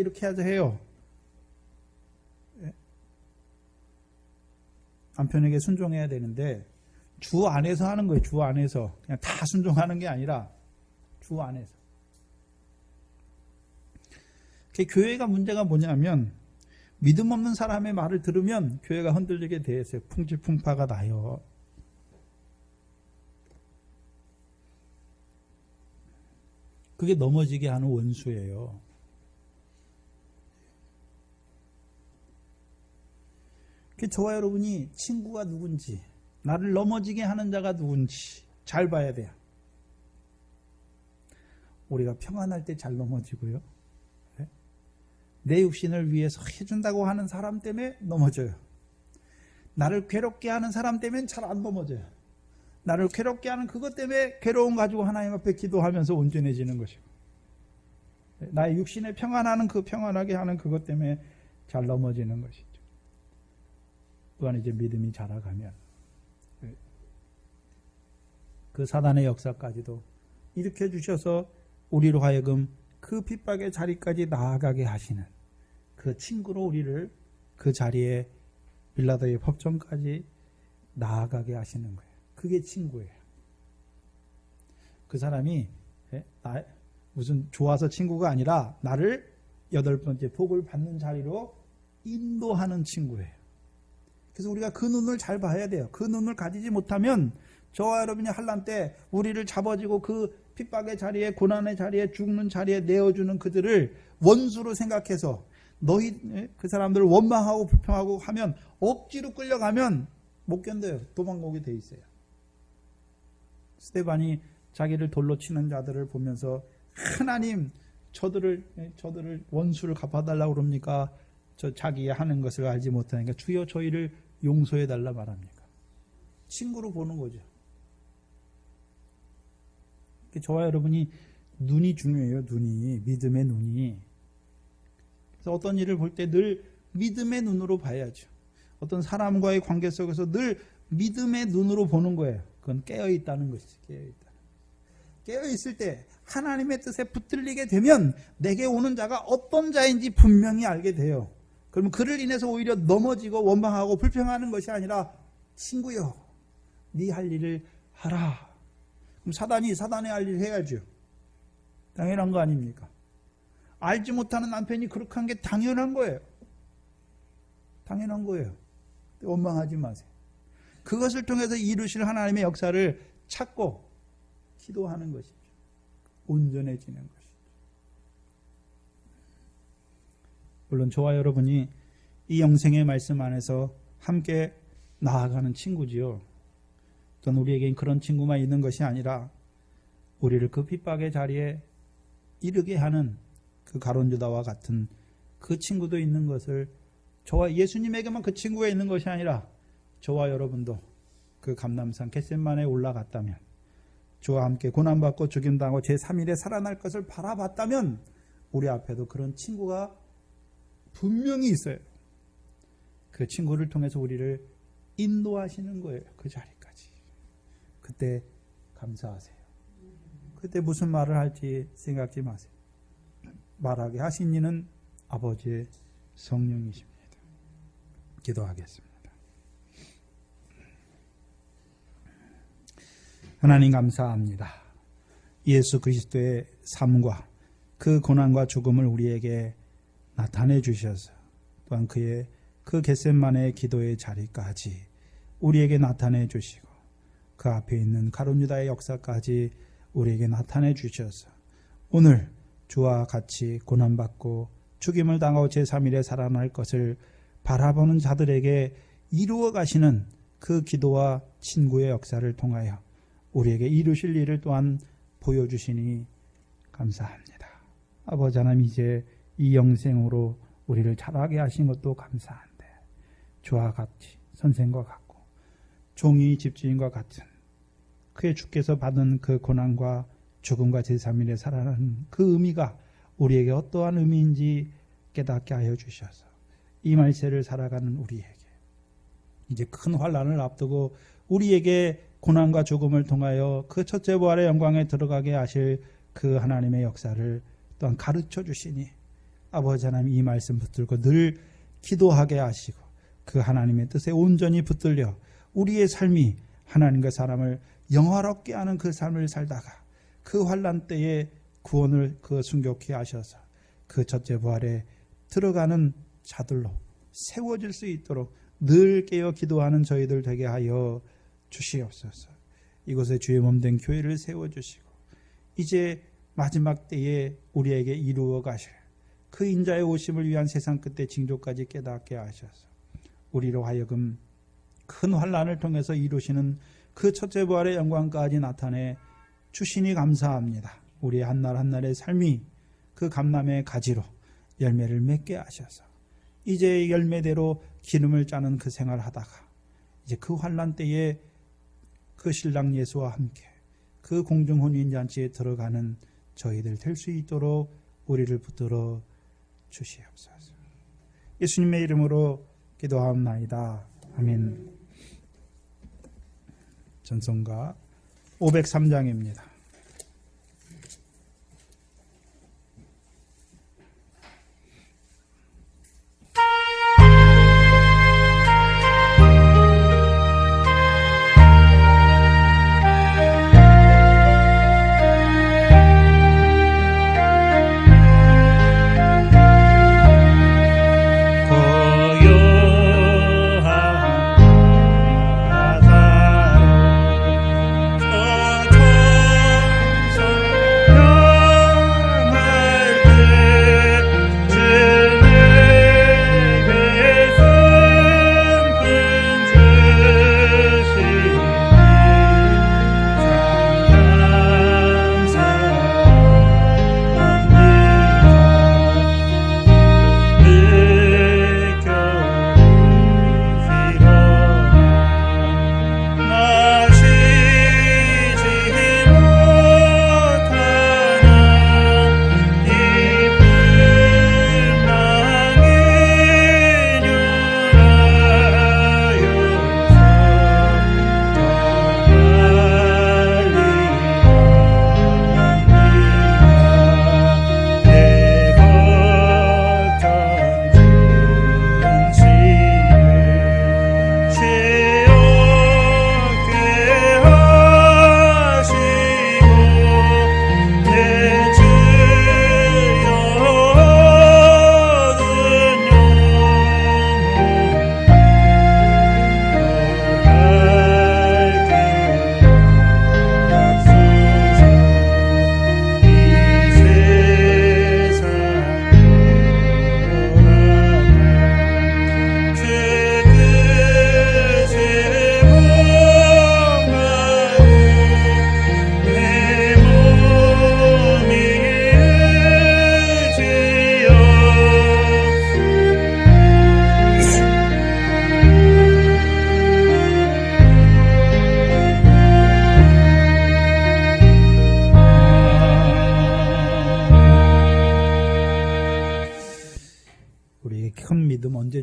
해요. 남편에게 순종해야 되는데 주 안에서 하는 거예요. 주 안에서. 그냥 다 순종하는 게 아니라 주 안에서. 교회가 문제가 뭐냐면 믿음 없는 사람의 말을 들으면 교회가 흔들리게 돼 있어요. 풍지풍파가 나요. 그게 넘어지게 하는 원수예요. 저와 여러분이 친구가 누군지, 나를 넘어지게 하는 자가 누군지 잘 봐야 돼요. 우리가 평안할 때 잘 넘어지고요. 내 육신을 위해서 해준다고 하는 사람 때문에 넘어져요. 나를 괴롭게 하는 사람 때문에 잘 안 넘어져요. 나를 괴롭게 하는 그것 때문에 괴로움 가지고 하나님 앞에 기도하면서 온전해지는 것이고, 나의 육신에 평안하는 평안하게 하는 그것 때문에 잘 넘어지는 것이죠. 또한 이제 믿음이 자라가면 그 사단의 역사까지도 일으켜 주셔서 우리로 하여금 그 핍박의 자리까지 나아가게 하시는 그 친구로 우리를 그 자리에 빌라도의 법정까지 나아가게 하시는 거예요. 그게 친구예요. 그 사람이 무슨 좋아서 친구가 아니라 나를 8번째 복을 받는 자리로 인도하는 친구예요. 그래서 우리가 그 눈을 잘 봐야 돼요. 그 눈을 가지지 못하면 저와 여러분이 환난 때 우리를 잡아지고 그 핍박의 자리에, 고난의 자리에, 죽는 자리에 내어주는 그들을 원수로 생각해서 그 사람들을 원망하고 불평하고 하면, 억지로 끌려가면 못 견뎌요. 도망가게 돼 있어요. 스데반이 자기를 돌로 치는 자들을 보면서 하나님 저들을 원수를 갚아달라고 그럽니까? 자기 하는 것을 알지 못하니까 주여 저희를 용서해달라 말합니까? 친구로 보는 거죠. 저와 여러분이 눈이 중요해요. 눈이, 믿음의 눈이. 그래서 어떤 일을 볼 때 늘 믿음의 눈으로 봐야죠. 어떤 사람과의 관계 속에서 늘 믿음의 눈으로 보는 거예요. 그건 깨어있다는 것이죠. 깨어있을 때 하나님의 뜻에 붙들리게 되면 내게 오는 자가 어떤 자인지 분명히 알게 돼요. 그러면 그를 인해서 오히려 넘어지고 원망하고 불평하는 것이 아니라, 친구여, 네 할 일을 하라. 그럼 사단의 할 일을 해야죠. 당연한 거 아닙니까? 알지 못하는 남편이 그렇게 한 게 당연한 거예요. 당연한 거예요. 원망하지 마세요. 그것을 통해서 이루실 하나님의 역사를 찾고 기도하는 것이죠. 온전해지는 것이죠. 물론 저와 여러분이 이 영생의 말씀 안에서 함께 나아가는 친구지요. 또는 우리에겐 그런 친구만 있는 것이 아니라 우리를 그 핍박의 자리에 이르게 하는 그 가룟유다와 같은 그 친구도 있는 것을, 저와 예수님에게만 그 친구가 있는 것이 아니라 저와 여러분도 그 감람산 겟셋마네에 올라갔다면, 주와 함께 고난받고 죽임당하고 제3일에 살아날 것을 바라봤다면 우리 앞에도 그런 친구가 분명히 있어요. 그 친구를 통해서 우리를 인도하시는 거예요. 그 자리까지. 그때 감사하세요. 그때 무슨 말을 할지 생각지 마세요. 말하게 하신 이는 아버지의 성령이십니다. 기도하겠습니다. 하나님 감사합니다. 예수 그리스도의 삶과 그 고난과 죽음을 우리에게 나타내 주셔서, 또한 그의 그 겟셋마네의 기도의 자리까지 우리에게 나타내 주시고, 그 앞에 있는 가룟유다의 역사까지 우리에게 나타내 주셔서 오늘 주와 같이 고난받고 죽임을 당하고 제3일에 살아날 것을 바라보는 자들에게 이루어 가시는 그 기도와 친구의 역사를 통하여 우리에게 이루실 일을 또한 보여주시니 감사합니다. 아버지 하나님, 이제 이 영생으로 우리를 자라게 하신 것도 감사한데, 주와 같이 선생과 같고 종이 집주인과 같은 그의 주께서 받은 그 고난과 죽음과 제3일에 살아나는 그 의미가 우리에게 어떠한 의미인지 깨닫게 하여 주셔서 이 말세를 살아가는 우리에게, 이제 큰 환난을 앞두고 우리에게 고난과 죽음을 통하여 그 첫째 부활의 영광에 들어가게 하실 그 하나님의 역사를 또한 가르쳐 주시니, 아버지 하나님, 이 말씀 붙들고 늘 기도하게 하시고 그 하나님의 뜻에 온전히 붙들려 우리의 삶이 하나님과 사람을 영화롭게 하는 그 삶을 살다가 그 환난 때에 구원을 그 순교케 하셔서 그 첫째 부활에 들어가는 자들로 세워질 수 있도록 늘 깨어 기도하는 저희들 되게 하여 주시옵소서. 이곳에 주의 몸된 교회를 세워주시고 이제 마지막 때에 우리에게 이루어 가실 그 인자의 오심을 위한 세상 끝의 징조까지 깨닫게 하셔서 우리로 하여금 큰 환난을 통해서 이루시는 그 첫째 부활의 영광까지 나타내 주시니 감사합니다. 우리의 한날 한날의 삶이 그 감람의 가지로 열매를 맺게 하셔서 이제 열매대로 기름을 짜는 그 생활을 하다가 이제 그 환난 때에 그 신랑 예수와 함께 그 공중 혼인잔치에 들어가는 저희들 될 수 있도록 우리를 붙들어 주시옵소서. 예수님의 이름으로 기도하옵나이다. 아멘. 전성가 503장입니다.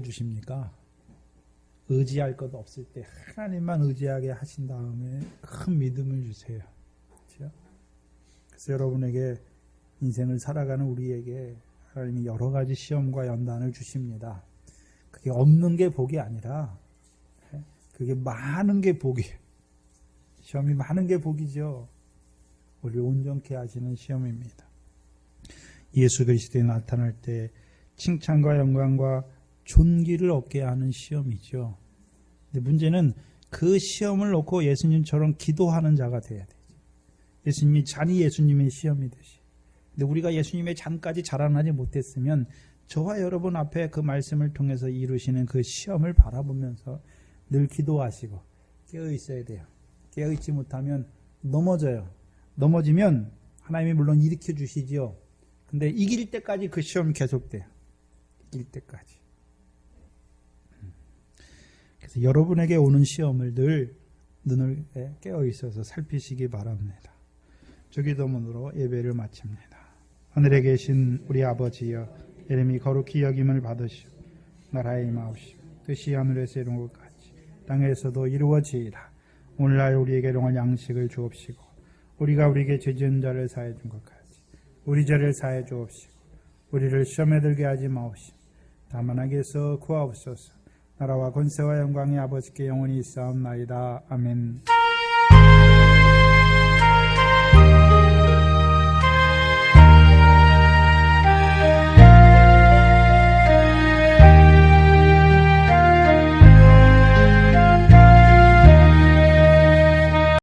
언제 주십니까? 의지할 것 없을 때 하나님만 의지하게 하신 다음에 큰 믿음을 주세요. 그렇죠? 그래서 여러분에게 인생을 살아가는 우리에게 하나님이 여러 가지 시험과 연단을 주십니다. 그게 없는 게 복이 아니라 그게 많은 게 복이에요. 시험이 많은 게 복이죠. 우리를 온전케 하시는 시험입니다. 예수 그리스도에 나타날 때 칭찬과 영광과 존귀를 얻게 하는 시험이죠. 근데 문제는 그 시험을 놓고 예수님처럼 기도하는 자가 돼야 되죠. 예수님이 잔이 예수님의 시험이듯이. 근데 우리가 예수님의 잔까지 자라나지 못했으면 저와 여러분 앞에 그 말씀을 통해서 이루시는 그 시험을 바라보면서 늘 기도하시고 깨어 있어야 돼요. 깨어 있지 못하면 넘어져요. 넘어지면 하나님이 물론 일으켜 주시지요. 근데 이길 때까지 그 시험이 계속돼요. 이길 때까지. 그래서 여러분에게 오는 시험을 늘 눈을 깨어 있어서 살피시기 바랍니다. 주기도문으로 예배를 마칩니다. 하늘에 계신 우리 아버지여, 이름이 거룩히 여김을 받으시오. 나라의 임하옵시오. 뜻이 하늘에서 이룬 것 같이 땅에서도 이루어지이다. 오늘날 우리에게 일용할 양식을 주옵시고, 우리가 우리에게 죄 지은 자를 사해 준 것 같이 우리 죄를 사해 주옵시고, 우리를 시험에 들게 하지 마옵시고, 다만 악에서 구하옵소서. 나라와 권세와 영광이 아버지께 영원히 있사옵나이다. 아멘.